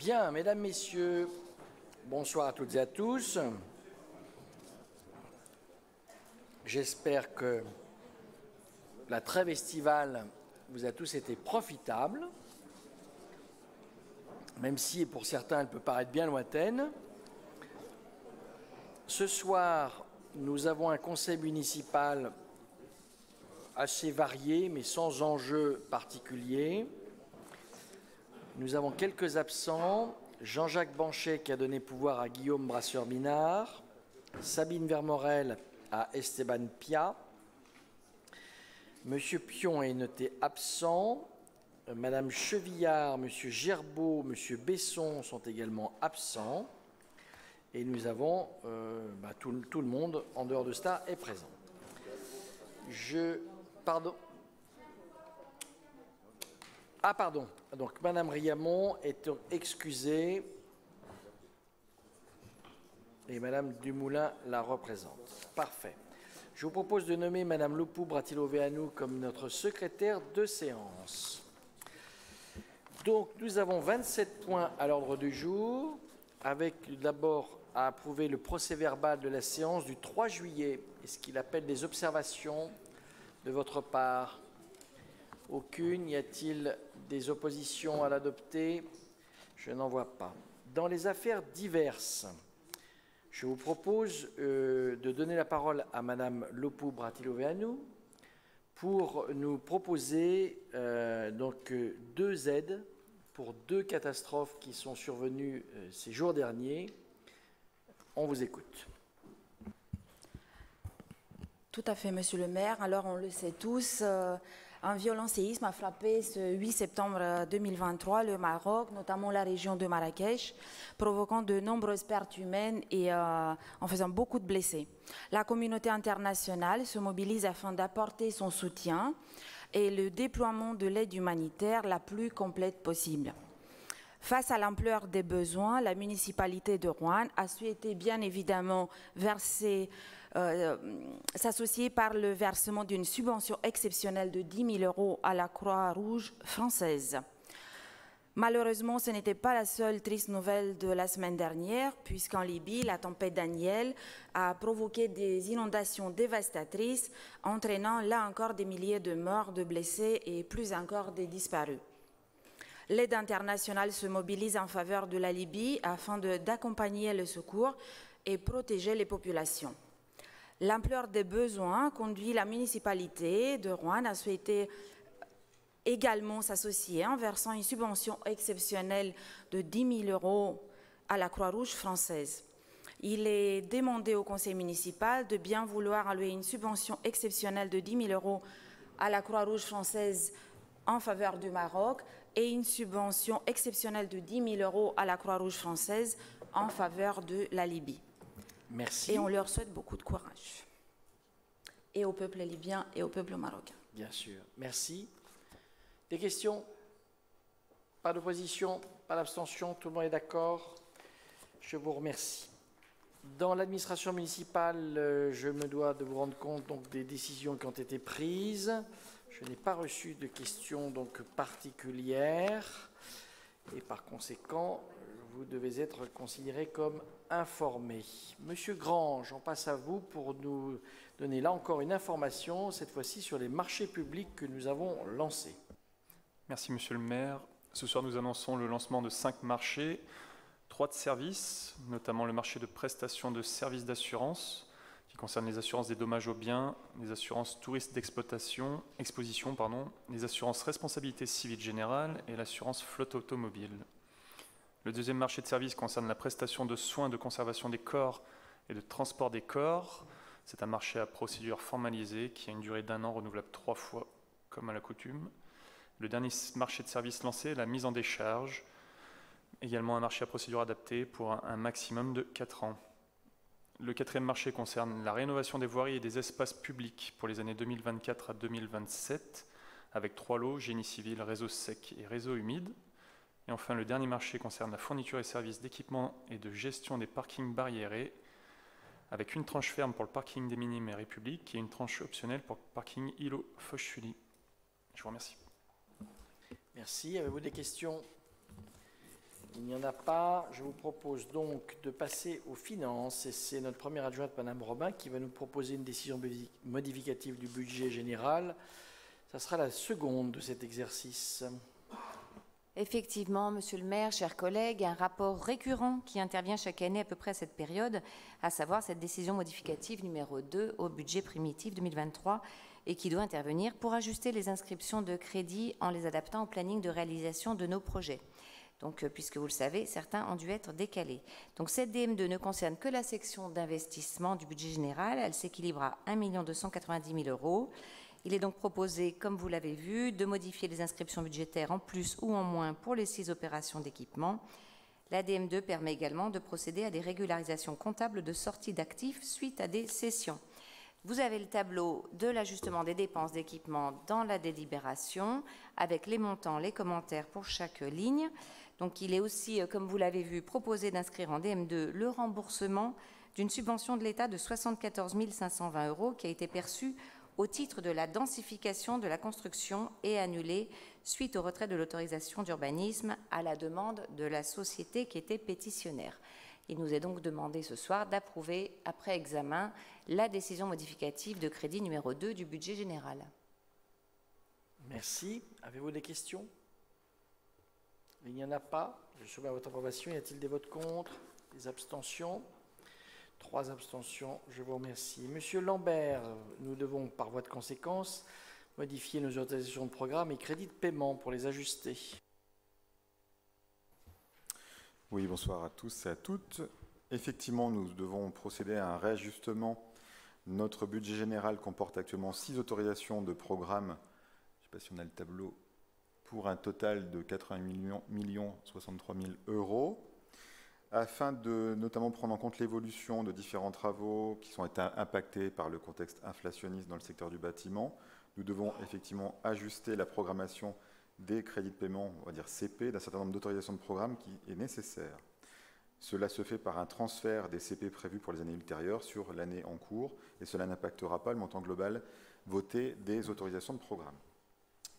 Bien, mesdames, messieurs, bonsoir à toutes et à tous. J'espère que la trêve estivale vous a tous été profitable, même si pour certains elle peut paraître bien lointaine. Ce soir, nous avons un conseil municipal assez varié, mais sans enjeu particulier. Nous avons quelques absents. Jean-Jacques Banchet qui a donné pouvoir à Guillaume Brasseur-Minard, Sabine Vermorel à Esteban Pia, Monsieur Pion est noté absent, Madame Chevillard, Monsieur Gerbeau, Monsieur Besson sont également absents, et nous avons tout le monde en dehors de cela est présent. Pardon. Donc, Madame Riamon est excusée et Madame Dumoulin la représente. Parfait. Je vous propose de nommer Madame Lopou Bratiloveanu comme notre secrétaire de séance. Donc, nous avons 27 points à l'ordre du jour, avec d'abord à approuver le procès-verbal de la séance du 3 juillet. Est-ce qu'il appelle des observations de votre part? Aucune. Y a-t-il des oppositions à l'adopter? Je n'en vois pas. Dans les affaires diverses, je vous propose de donner la parole à Madame Lopou Bratiloveanu pour nous proposer deux aides pour deux catastrophes qui sont survenues ces jours derniers. On vous écoute. Tout à fait, Monsieur le maire. Alors, on le sait tous, un violent séisme a frappé ce 8 septembre 2023 le Maroc, notamment la région de Marrakech, provoquant de nombreuses pertes humaines et en faisant beaucoup de blessés. La communauté internationale se mobilise afin d'apporter son soutien et le déploiement de l'aide humanitaire la plus complète possible. Face à l'ampleur des besoins, la municipalité de Roanne a souhaité bien évidemment s'associer par le versement d'une subvention exceptionnelle de 10 000 € à la Croix-Rouge française. Malheureusement, ce n'était pas la seule triste nouvelle de la semaine dernière, puisqu'en Libye, la tempête Daniel a provoqué des inondations dévastatrices, entraînant là encore des milliers de morts, de blessés et plus encore des disparus. L'aide internationale se mobilise en faveur de la Libye afin d'accompagner le secours et protéger les populations. L'ampleur des besoins conduit la municipalité de Roanne à souhaiter également s'associer en versant une subvention exceptionnelle de 10 000 € à la Croix-Rouge française. Il est demandé au conseil municipal de bien vouloir allouer une subvention exceptionnelle de 10 000 € à la Croix-Rouge française en faveur du Maroc et une subvention exceptionnelle de 10 000 € à la Croix-Rouge française en faveur de la Libye. Merci. Et on leur souhaite beaucoup de courage. Et au peuple libyen et au peuple marocain. Bien sûr. Merci. Des questions? Pas d'opposition? Pas d'abstention? Tout le monde est d'accord? Je vous remercie. Dans l'administration municipale, je me dois de vous rendre compte donc, des décisions qui ont été prises. Je n'ai pas reçu de questions donc, particulières. Et par conséquent, vous devez être considéré comme informé. Monsieur Grange, on passe à vous pour nous donner là encore une information, cette fois-ci sur les marchés publics que nous avons lancés. Merci Monsieur le maire. Ce soir, nous annonçons le lancement de 5 marchés, 3 de services, notamment le marché de prestation de services d'assurance, qui concerne les assurances des dommages aux biens, les assurances touristes d'exposition, les assurances responsabilité civile générale et l'assurance flotte automobile. Le deuxième marché de services concerne la prestation de soins de conservation des corps et de transport des corps. C'est un marché à procédure formalisée qui a une durée d'1 an renouvelable 3 fois, comme à la coutume. Le dernier marché de services lancé est la mise en décharge, également un marché à procédure adaptée pour un maximum de 4 ans. Le quatrième marché concerne la rénovation des voiries et des espaces publics pour les années 2024 à 2027, avec 3 lots, génie civil, réseau sec et réseau humide. Et enfin, le dernier marché concerne la fourniture et services d'équipement et de gestion des parkings barriérés, avec une tranche ferme pour le parking des Minimes et République et une tranche optionnelle pour le parking Îlot Fochuli. Je vous remercie. Merci. Avez-vous des questions? Il n'y en a pas. Je vous propose donc de passer aux finances. Et c'est notre première adjointe, Madame Robin, qui va nous proposer une décision modificative du budget général. Ça sera la seconde de cet exercice. Effectivement, Monsieur le maire, chers collègues, un rapport récurrent qui intervient chaque année à peu près à cette période, à savoir cette décision modificative numéro 2 au budget primitif 2023 et qui doit intervenir pour ajuster les inscriptions de crédit en les adaptant au planning de réalisation de nos projets. Donc, puisque vous le savez, certains ont dû être décalés. Donc, cette DM2 ne concerne que la section d'investissement du budget général. Elle s'équilibre à 1 290 000 €. Il est donc proposé, comme vous l'avez vu, de modifier les inscriptions budgétaires en plus ou en moins pour les 6 opérations d'équipement. La DM2 permet également de procéder à des régularisations comptables de sortie d'actifs suite à des cessions. Vous avez le tableau de l'ajustement des dépenses d'équipement dans la délibération, avec les montants, les commentaires pour chaque ligne. Donc il est aussi, comme vous l'avez vu, proposé d'inscrire en DM2 le remboursement d'une subvention de l'État de 74 520 € qui a été perçue au titre de la densification de la construction et annulée suite au retrait de l'autorisation d'urbanisme à la demande de la société qui était pétitionnaire. Il nous est donc demandé ce soir d'approuver, après examen, la décision modificative de crédit numéro 2 du budget général. Merci. Avez-vous des questions? Il n'y en a pas. Je soumets à votre approbation. Y a-t-il des votes contre? Des abstentions? 3 abstentions. Je vous remercie. Monsieur Lambert, nous devons, par voie de conséquence, modifier nos autorisations de programme et crédits de paiement pour les ajuster. Oui, bonsoir à tous et à toutes. Effectivement, nous devons procéder à un réajustement. Notre budget général comporte actuellement 6 autorisations de programme, je ne sais pas si on a le tableau, pour un total de 80 63 000 €, afin de notamment prendre en compte l'évolution de différents travaux qui sont été impactés par le contexte inflationniste dans le secteur du bâtiment. Nous devons effectivement ajuster la programmation des crédits de paiement, on va dire CP, d'un certain nombre d'autorisations de programme qui est nécessaire. Cela se fait par un transfert des CP prévus pour les années ultérieures sur l'année en cours, et cela n'impactera pas le montant global voté des autorisations de programme.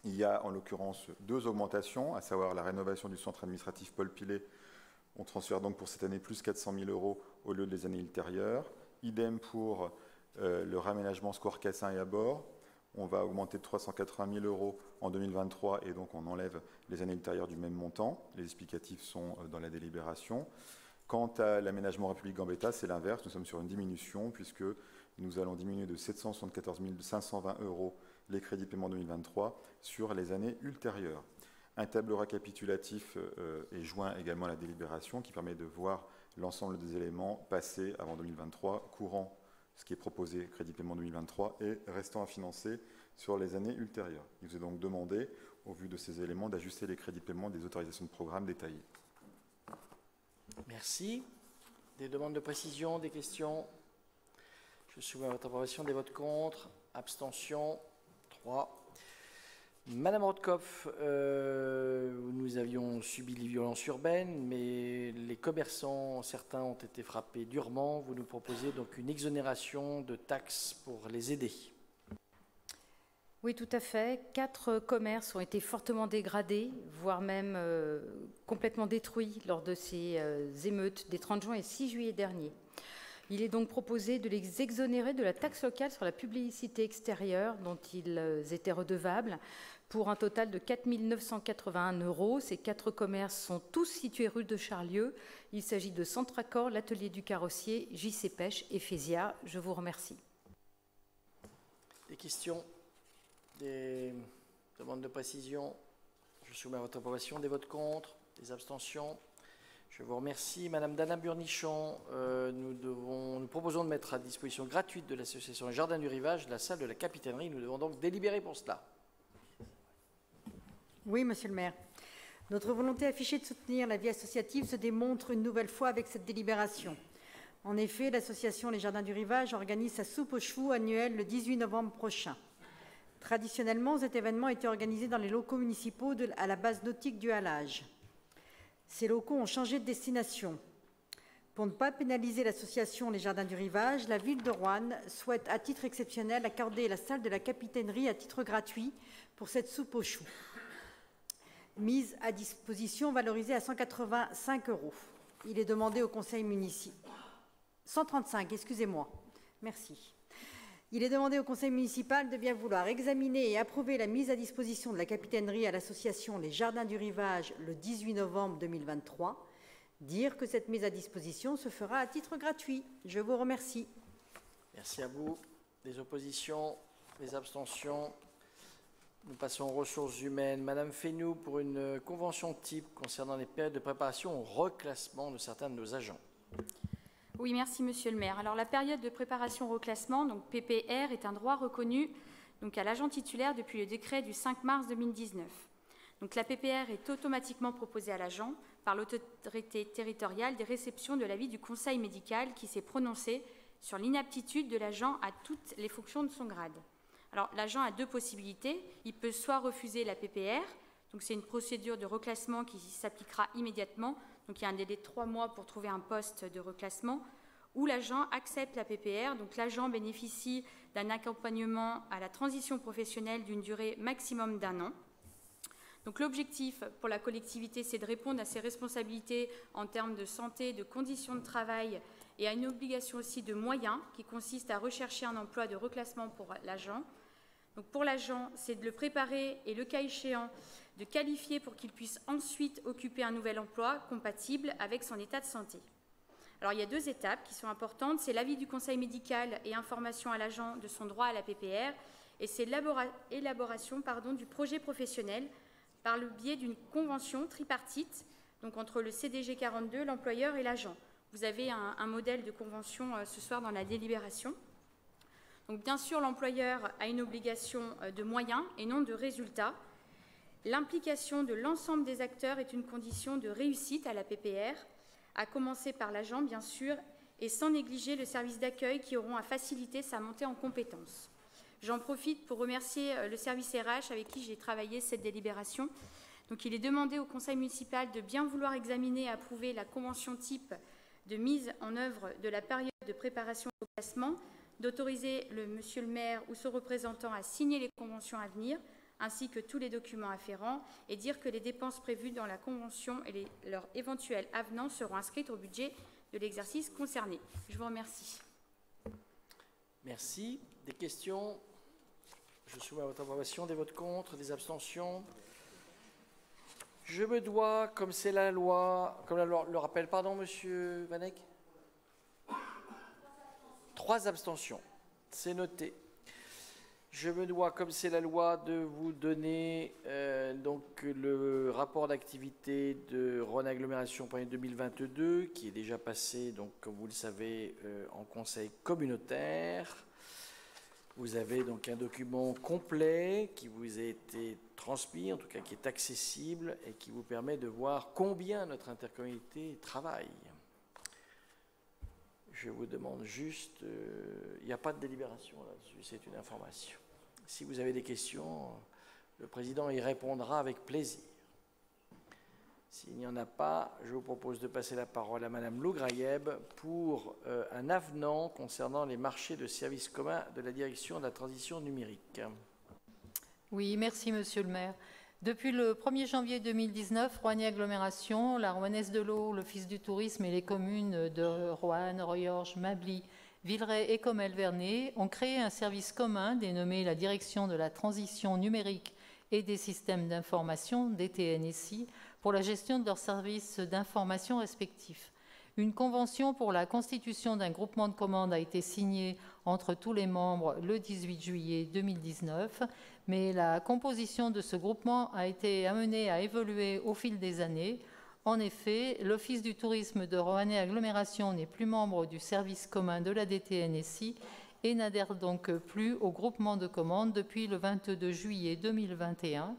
Il y a en l'occurrence 2 augmentations, à savoir la rénovation du centre administratif Paul Pilet. On transfère donc pour cette année plus 400 000 € au lieu des années ultérieures. Idem pour le réaménagement Square Cassin et à bord. On va augmenter de 380 000 € en 2023 et donc on enlève les années ultérieures du même montant. Les explicatifs sont dans la délibération. Quant à l'aménagement République Gambetta, c'est l'inverse. Nous sommes sur une diminution puisque nous allons diminuer de 774 520 € les crédits de paiement 2023 sur les années ultérieures. Un tableau récapitulatif est joint également à la délibération qui permet de voir l'ensemble des éléments passés avant 2023, courant ce qui est proposé crédit de paiement 2023 et restant à financer sur les années ultérieures. Il vous est donc demandé, au vu de ces éléments, d'ajuster les crédits de paiement des autorisations de programme détaillées. Merci. Des demandes de précision, des questions? Je soumets à votre approbation. Des votes contre? Abstention? 3. Madame Rotkopf, nous avions subi les violences urbaines, mais les commerçants, certains ont été frappés durement. Vous nous proposez donc une exonération de taxes pour les aider. Oui, tout à fait. 4 commerces ont été fortement dégradés, voire même complètement détruits lors de ces émeutes des 30 juin et 6 juillet derniers. Il est donc proposé de les exonérer de la taxe locale sur la publicité extérieure dont ils étaient redevables pour un total de 4 981 €. Ces 4 commerces sont tous situés rue de Charlieu. Il s'agit de Centracor, l'Atelier du Carrossier, JC Pêche et Fésia. Je vous remercie. Des questions? Des demandes de précision? Je soumets à votre approbation. Des votes contre? Des abstentions? Je vous remercie. Madame Dana Burnichon, nous proposons de mettre à disposition gratuite de l'association Jardin du Rivage la salle de la Capitainerie. Nous devons donc délibérer pour cela. Oui, monsieur le maire. Notre volonté affichée de soutenir la vie associative se démontre une nouvelle fois avec cette délibération. En effet, l'association Les Jardins du Rivage organise sa soupe aux chevaux annuelle le 18 novembre prochain. Traditionnellement, cet événement était organisé dans les locaux municipaux à la base nautique du Halage. Ces locaux ont changé de destination. Pour ne pas pénaliser l'association Les Jardins du Rivage, la ville de Roanne souhaite à titre exceptionnel accorder la salle de la Capitainerie à titre gratuit pour cette soupe aux choux. mise à disposition valorisée à 185 €. Il est demandé au Conseil municipal... 135, excusez-moi. Merci. Il est demandé au Conseil municipal de bien vouloir examiner et approuver la mise à disposition de la capitainerie à l'association Les Jardins du Rivage le 18 novembre 2023. Dire que cette mise à disposition se fera à titre gratuit. Je vous remercie. Merci à vous. Des oppositions, des abstentions. Nous passons aux ressources humaines. Madame Fénoux, pour une convention type concernant les périodes de préparation au reclassement de certains de nos agents. Oui, merci Monsieur le maire. Alors la période de préparation au reclassement, donc PPR, est un droit reconnu donc, à l'agent titulaire depuis le décret du 5 mars 2019. Donc la PPR est automatiquement proposée à l'agent par l'autorité territoriale des réceptions de l'avis du conseil médical qui s'est prononcé sur l'inaptitude de l'agent à toutes les fonctions de son grade. Alors l'agent a deux possibilités. Il peut soit refuser la PPR, donc c'est une procédure de reclassement qui s'appliquera immédiatement. Donc il y a un délai de 3 mois pour trouver un poste de reclassement, ou l'agent accepte la PPR, donc l'agent bénéficie d'un accompagnement à la transition professionnelle d'une durée maximum d'1 an. Donc l'objectif pour la collectivité, c'est de répondre à ses responsabilités en termes de santé, de conditions de travail et à une obligation aussi de moyens qui consiste à rechercher un emploi de reclassement pour l'agent. Donc pour l'agent, c'est de le préparer et le cas échéant, de qualifier pour qu'il puisse ensuite occuper un nouvel emploi compatible avec son état de santé. Alors il y a 2 étapes qui sont importantes, c'est l'avis du conseil médical et information à l'agent de son droit à la PPR, et c'est l'élaboration du projet professionnel par le biais d'une convention tripartite, donc entre le CDG 42, l'employeur et l'agent. Vous avez un modèle de convention ce soir dans la délibération. Donc bien sûr, l'employeur a une obligation de moyens et non de résultats. L'implication de l'ensemble des acteurs est une condition de réussite à la PPR, à commencer par l'agent, bien sûr, et sans négliger le service d'accueil qui auront à faciliter sa montée en compétences. J'en profite pour remercier le service RH avec qui j'ai travaillé cette délibération. Donc, il est demandé au conseil municipal de bien vouloir examiner et approuver la convention type de mise en œuvre de la période de préparation au classement, d'autoriser monsieur le maire ou son représentant à signer les conventions à venir, ainsi que tous les documents afférents, et dire que les dépenses prévues dans la convention et leurs éventuels avenants seront inscrites au budget de l'exercice concerné. Je vous remercie. Merci. Des questions? Je soumets à votre approbation. Des votes contre? Des abstentions? Je me dois, comme c'est la loi, comme la loi le rappelle, pardon, monsieur Vanek? 3 abstentions. C'est noté. Je me dois, comme c'est la loi, de vous donner donc le rapport d'activité de Rhône Agglomération pour l'année 2022, qui est déjà passé, donc, comme vous le savez, en conseil communautaire. Vous avez donc un document complet qui vous a été transmis, en tout cas qui est accessible et qui vous permet de voir combien notre intercommunauté travaille. Je vous demande juste, il n'y a pas de délibération là-dessus, c'est une information. Si vous avez des questions, le président y répondra avec plaisir. S'il n'y en a pas, je vous propose de passer la parole à Madame Lougrayeb pour un avenant concernant les marchés de services communs de la direction de la transition numérique. Oui, merci Monsieur le maire. Depuis le 1er janvier 2019, Roanne Agglomération, la Rouennaise de l'Eau, l'Office du tourisme et les communes de Roanne, Riorges, Mably, Villeray et Comelles-Vernet ont créé un service commun dénommé la Direction de la transition numérique et des systèmes d'information, DTNSI, pour la gestion de leurs services d'information respectifs. Une convention pour la constitution d'un groupement de commandes a été signée entre tous les membres le 18 juillet 2019, mais la composition de ce groupement a été amenée à évoluer au fil des années. En effet, l'Office du tourisme de Roanne Agglomération n'est plus membre du service commun de la DTNSI et n'adhère donc plus au groupement de commandes depuis le 22 juillet 2021.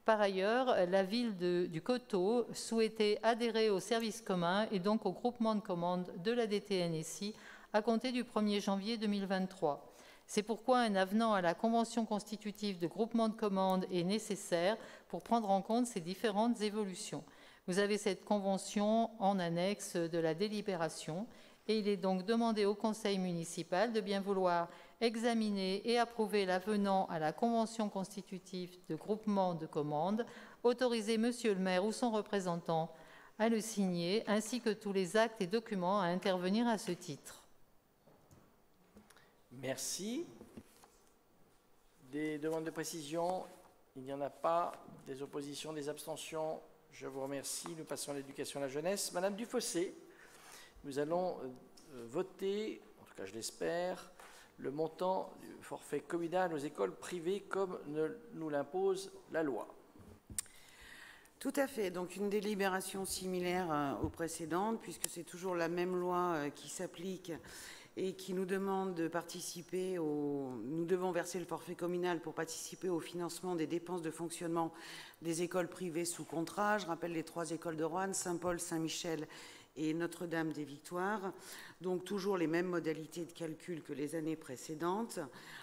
Par ailleurs, la ville du Coteau souhaitait adhérer au service commun et donc au groupement de commandes de la DTNSI à compter du 1er janvier 2023. C'est pourquoi un avenant à la convention constitutive de groupement de commandes est nécessaire pour prendre en compte ces différentes évolutions. Vous avez cette convention en annexe de la délibération et il est donc demandé au conseil municipal de bien vouloir examiner et approuver l'avenant à la convention constitutive de groupement de commandes, autoriser Monsieur le maire ou son représentant à le signer, ainsi que tous les actes et documents à intervenir à ce titre. Merci. Des demandes de précision? Il n'y en a pas. Des oppositions, des abstentions? Je vous remercie. Nous passons à l'éducation et à la jeunesse. Madame Dufossé, nous allons voter, en tout cas je l'espère, le montant du forfait communal aux écoles privées comme nous l'impose la loi. Tout à fait. Donc une délibération similaire aux précédentes, puisque c'est toujours la même loi qui s'applique et qui nous demande de participer Nous devons verser le forfait communal pour participer au financement des dépenses de fonctionnement des écoles privées sous contrat. Je rappelle les 3 écoles de Roanne, Saint-Paul, Saint-Michel et Notre-Dame des Victoires. Donc toujours les mêmes modalités de calcul que les années précédentes,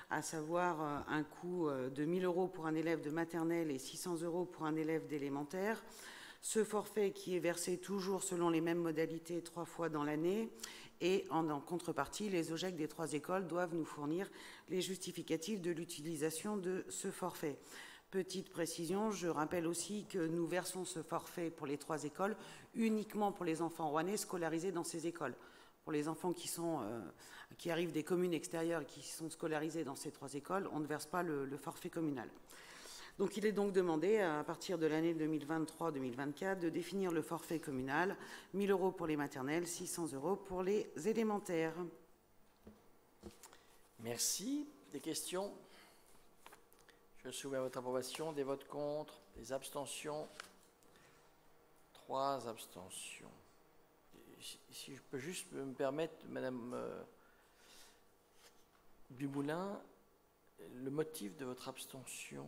à savoir un coût de 1 000 € pour un élève de maternelle et 600 € pour un élève d'élémentaire. Ce forfait qui est versé toujours selon les mêmes modalités 3 fois dans l'année. Et en contrepartie, les OGEC des 3 écoles doivent nous fournir les justificatifs de l'utilisation de ce forfait. Petite précision, je rappelle aussi que nous versons ce forfait pour les 3 écoles uniquement pour les enfants rouennais scolarisés dans ces écoles. Pour les enfants qui arrivent des communes extérieures et qui sont scolarisés dans ces 3 écoles, on ne verse pas le forfait communal. Donc il est donc demandé, à partir de l'année 2023-2024, de définir le forfait communal, 1 000 € pour les maternelles, 600 € pour les élémentaires. Merci. Des questions? Je soumets à votre approbation. Des votes contre? Des abstentions? 3 abstentions. Si je peux juste me permettre, Madame Dumoulin, le motif de votre abstention?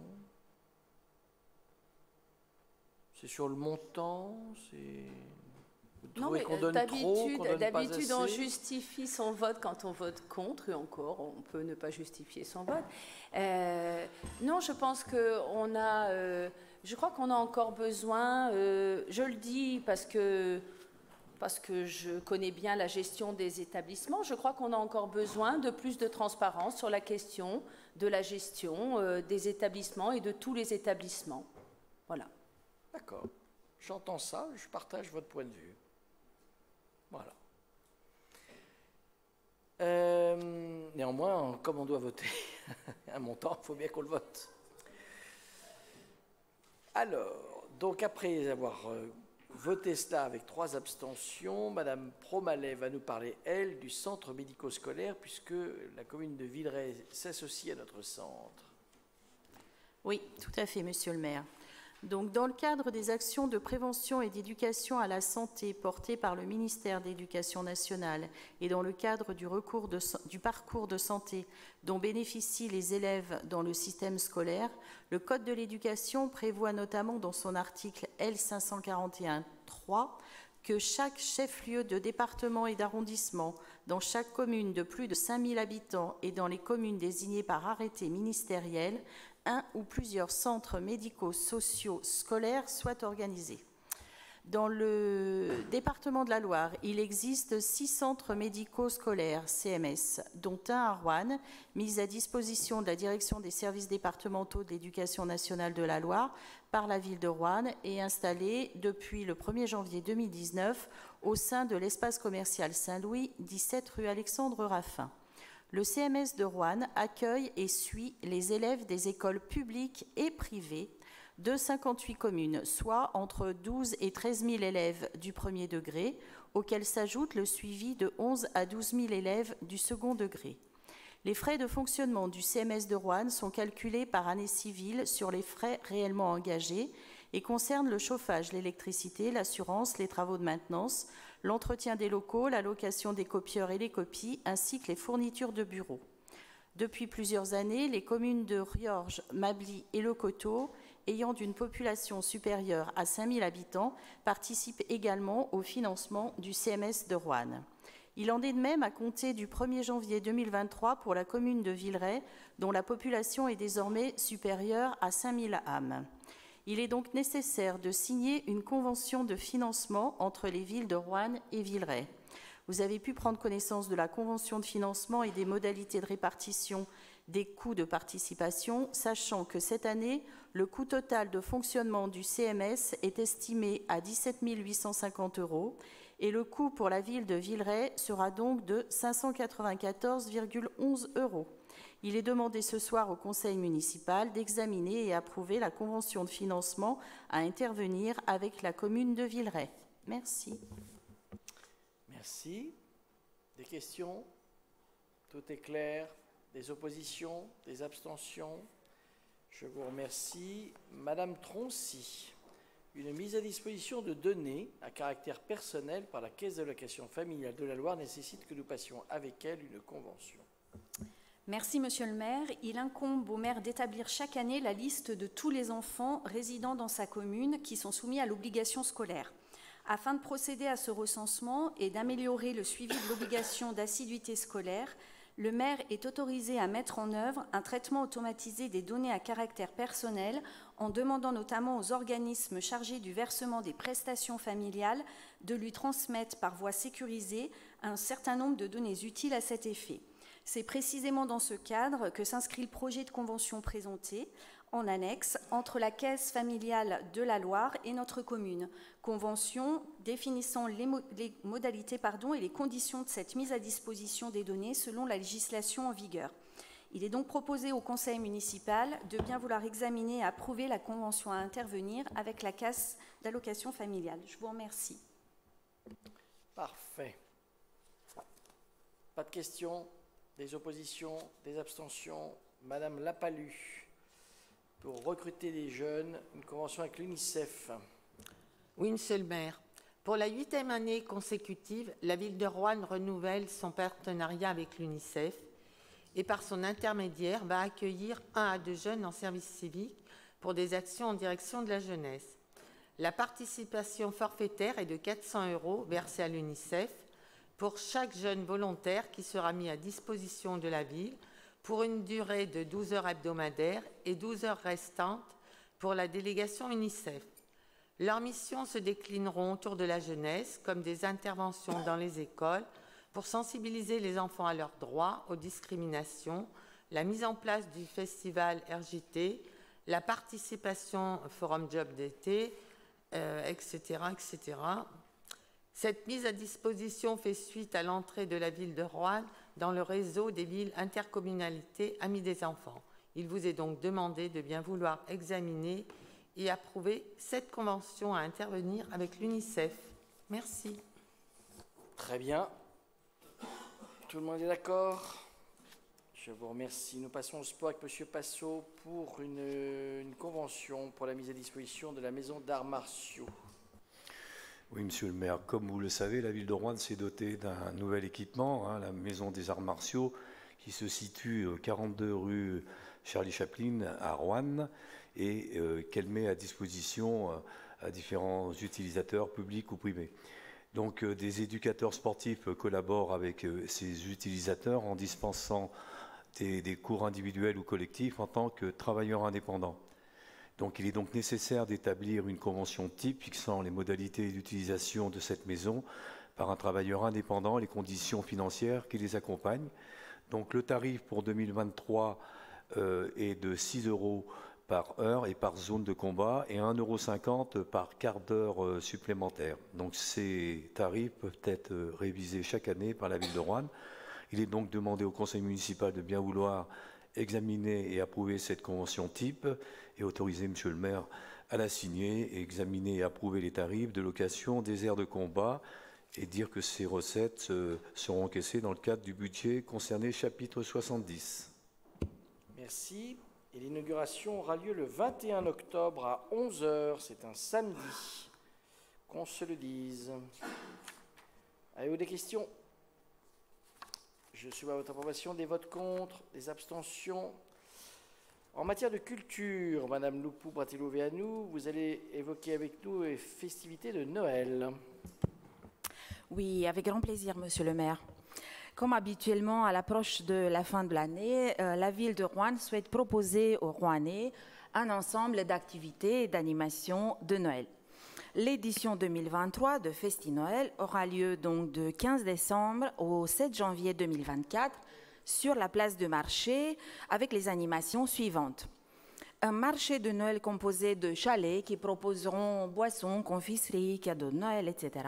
C'est sur le montant? Vous trouvez qu'on donne trop, qu'on donne pas d'habitude, assez? on justifie son vote quand on vote contre, et encore, on peut ne pas justifier son vote. Non, je pense qu'on a... je crois qu'on a encore besoin, je le dis parce que je connais bien la gestion des établissements, je crois qu'on a encore besoin de plus de transparence sur la question de la gestion des établissements et de tous les établissements. Voilà. D'accord. J'entends ça, je partage votre point de vue. Voilà. Néanmoins, comme on doit voter un montant, il faut bien qu'on le vote. Alors, donc après avoir voté cela avec 3 abstentions, Madame Promalet va nous parler, elle, du centre médico-scolaire, puisque la commune de Villeray s'associe à notre centre. Oui, tout à fait, Monsieur le maire. Donc, dans le cadre des actions de prévention et d'éducation à la santé portées par le ministère de l'Éducation nationale et dans le cadre du parcours de santé dont bénéficient les élèves dans le système scolaire, le Code de l'éducation prévoit notamment dans son article L541-3 que chaque chef-lieu de département et d'arrondissement, dans chaque commune de plus de 5 000 habitants et dans les communes désignées par arrêté ministériel, un ou plusieurs centres médico-sociaux scolaires soient organisés. Dans le département de la Loire, il existe 6 centres médico-scolaires CMS, dont un à Roanne, mis à disposition de la Direction des services départementaux de l'Éducation nationale de la Loire par la ville de Roanne et installé depuis le 1er janvier 2019 au sein de l'espace commercial Saint-Louis, 17 rue Alexandre Raffin. Le CMS de Roanne accueille et suit les élèves des écoles publiques et privées de 58 communes, soit entre 12 et 13 000 élèves du premier degré, auxquels s'ajoute le suivi de 11 à 12 000 élèves du second degré. Les frais de fonctionnement du CMS de Roanne sont calculés par année civile sur les frais réellement engagés et concernent le chauffage, l'électricité, l'assurance, les travaux de maintenance, l'entretien des locaux, la location des copieurs et les copies, ainsi que les fournitures de bureaux. Depuis plusieurs années, les communes de Riorges, Mably et Le Coteau, ayant une population supérieure à 5 000 habitants, participent également au financement du CMS de Roanne. Il en est de même à compter du 1er janvier 2023 pour la commune de Villeray, dont la population est désormais supérieure à 5 000 âmes. Il est donc nécessaire de signer une convention de financement entre les villes de Roanne et Villeray. vous avez pu prendre connaissance de la convention de financement et des modalités de répartition des coûts de participation, sachant que cette année, le coût total de fonctionnement du CMS est estimé à 17 850 € et le coût pour la ville de Villeray sera donc de 594,11 €. Il est demandé ce soir au Conseil municipal d'examiner et approuver la convention de financement à intervenir avec la commune de Villeray. Merci. Merci. Des questions? Tout est clair? Des oppositions? Des abstentions? Je vous remercie. Madame Troncy, une mise à disposition de données à caractère personnel par la Caisse d'allocation familiale de la Loire nécessite que nous passions avec elle une convention. Merci, Monsieur le maire. Il incombe au maire d'établir chaque année la liste de tous les enfants résidant dans sa commune qui sont soumis à l'obligation scolaire. Afin de procéder à ce recensement et d'améliorer le suivi de l'obligation d'assiduité scolaire, le maire est autorisé à mettre en œuvre un traitement automatisé des données à caractère personnel en demandant notamment aux organismes chargés du versement des prestations familiales de lui transmettre par voie sécurisée un certain nombre de données utiles à cet effet. C'est précisément dans ce cadre que s'inscrit le projet de convention présenté en annexe entre la Caisse familiale de la Loire et notre commune. Convention définissant les modalités et les conditions de cette mise à disposition des données selon la législation en vigueur. Il est donc proposé au Conseil municipal de bien vouloir examiner et approuver la convention à intervenir avec la Caisse d'allocation familiale. Je vous remercie. Parfait. Pas de questions? Des oppositions, des abstentions? Madame Lapalus, pour recruter des jeunes, une convention avec l'UNICEF. Oui, monsieur le maire. Pour la 8e année consécutive, la ville de Roanne renouvelle son partenariat avec l'UNICEF et par son intermédiaire va accueillir 1 à 2 jeunes en service civique pour des actions en direction de la jeunesse. La participation forfaitaire est de 400 € versée à l'UNICEF pour chaque jeune volontaire qui sera mis à disposition de la ville pour une durée de 12 heures hebdomadaires et 12 heures restantes pour la délégation UNICEF. Leurs missions se déclineront autour de la jeunesse, comme des interventions dans les écoles pour sensibiliser les enfants à leurs droits, aux discriminations, la mise en place du festival RJT, la participation au Forum Job d'été, etc., etc. Cette mise à disposition fait suite à l'entrée de la ville de Roanne dans le réseau des villes intercommunalités Amis des enfants. Il vous est donc demandé de bien vouloir examiner et approuver cette convention à intervenir avec l'UNICEF. Merci. Très bien. Tout le monde est d'accord? Je vous remercie. Nous passons au sport avec M. Passot pour une convention pour la mise à disposition de la maison d'arts martiaux. Oui, monsieur le maire, comme vous le savez, la ville de Roanne s'est dotée d'un nouvel équipement, la maison des arts martiaux, qui se situe 42 rue Charlie Chaplin à Roanne et qu'elle met à disposition à différents utilisateurs publics ou privés. Donc des éducateurs sportifs collaborent avec ces utilisateurs en dispensant des cours individuels ou collectifs en tant que travailleurs indépendants. Donc il est donc nécessaire d'établir une convention type fixant les modalités d'utilisation de cette maison par un travailleur indépendant et les conditions financières qui les accompagnent. Donc le tarif pour 2023 est de 6 € par heure et par zone de combat et 1,50 € par quart d'heure supplémentaire. Donc ces tarifs peuvent être révisés chaque année par la ville de Roanne. Il est donc demandé au conseil municipal de bien vouloir examiner et approuver cette convention type et autoriser monsieur le maire à la signer et examiner et approuver les tarifs de location des aires de combat et dire que ces recettes seront encaissées dans le cadre du budget concerné chapitre 70. Merci. Et l'inauguration aura lieu le 21 octobre à 11 h. C'est un samedi. Qu'on se le dise. Avez-vous des questions? Je soumets à votre approbation des votes contre, des abstentions. En matière de culture, Madame Loupou Bratilouvéanou, vous allez évoquer avec nous les festivités de Noël. Oui, avec grand plaisir, Monsieur le maire. Comme habituellement, à l'approche de la fin de l'année, la ville de Roanne souhaite proposer aux Roannais un ensemble d'activités et d'animations de Noël. L'édition 2023 de Festi-Noël aura lieu donc de 15 décembre au 7 janvier 2024 sur la place de marché avec les animations suivantes. Un marché de Noël composé de chalets qui proposeront boissons, confiseries, cadeaux de Noël, etc.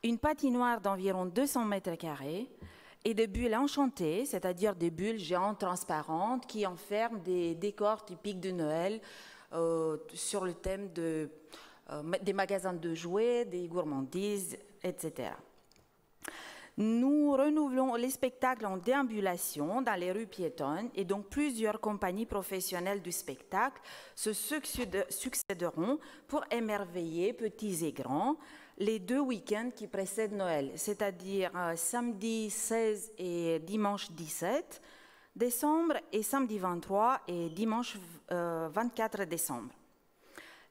Une patinoire d'environ 200 mètres carrés et des bulles enchantées, c'est-à-dire des bulles géantes transparentes qui enferment des décors typiques de Noël sur le thème des magasins de jouets, des gourmandises, etc. Nous renouvelons les spectacles en déambulation dans les rues piétonnes et donc plusieurs compagnies professionnelles du spectacle se succéderont pour émerveiller petits et grands les 2 week-ends qui précèdent Noël, c'est-à-dire samedi 16 et dimanche 17 décembre et samedi 23 et dimanche 24 décembre.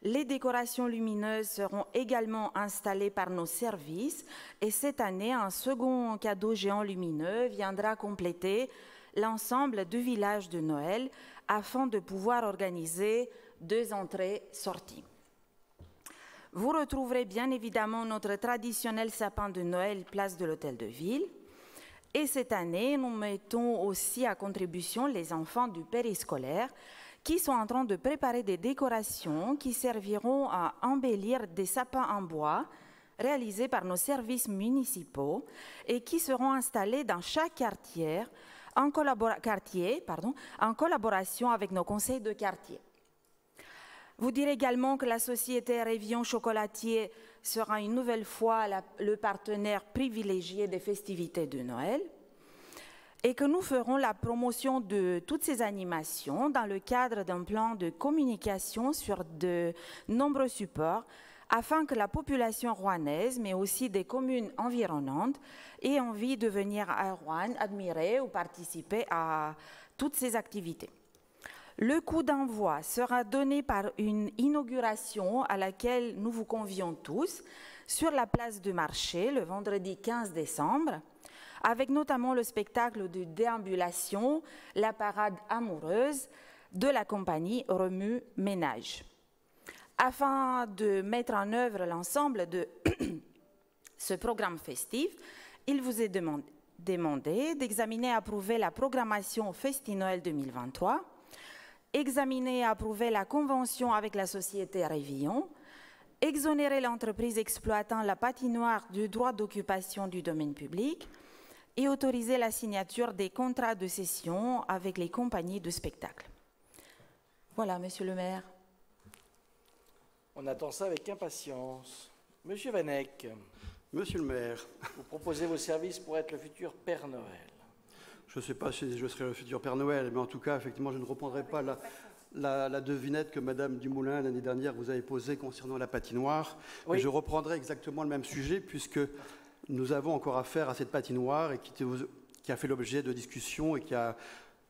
Les décorations lumineuses seront également installées par nos services et cette année, un second cadeau géant lumineux viendra compléter l'ensemble du village de Noël afin de pouvoir organiser 2 entrées-sorties. Vous retrouverez bien évidemment notre traditionnel sapin de Noël place de l'Hôtel de Ville. Et cette année, nous mettons aussi à contribution les enfants du périscolaire qui sont en train de préparer des décorations qui serviront à embellir des sapins en bois réalisés par nos services municipaux et qui seront installés dans chaque quartier en collaboration avec nos conseils de quartier. Vous direz également que la société Révion Chocolatier sera une nouvelle fois le partenaire privilégié des festivités de Noël et que nous ferons la promotion de toutes ces animations dans le cadre d'un plan de communication sur de nombreux supports afin que la population rouennaise, mais aussi des communes environnantes, ait envie de venir à Rouen, admirer ou participer à toutes ces activités. Le coup d'envoi sera donné par une inauguration à laquelle nous vous convions tous sur la place de marché le vendredi 15 décembre, avec notamment le spectacle de déambulation, la parade amoureuse de la compagnie Remue Ménage. Afin de mettre en œuvre l'ensemble de ce programme festif, il vous est demandé d'examiner et approuver la programmation Festi-Noël 2023, examiner et approuver la convention avec la société Révillon, exonérer l'entreprise exploitant la patinoire du droit d'occupation du domaine public et autoriser la signature des contrats de cession avec les compagnies de spectacle. Voilà, Monsieur le maire. On attend ça avec impatience. Monsieur Vanek. Monsieur le maire. Vous proposez vos services pour être le futur Père Noël. Je ne sais pas si je serai le futur Père Noël, mais en tout cas, effectivement, je ne reprendrai pas la devinette que Madame Dumoulin, l'année dernière, vous avez posée concernant la patinoire. Oui. Je reprendrai exactement le même sujet, puisque nous avons encore affaire à cette patinoire et qui a fait l'objet de discussions et qui a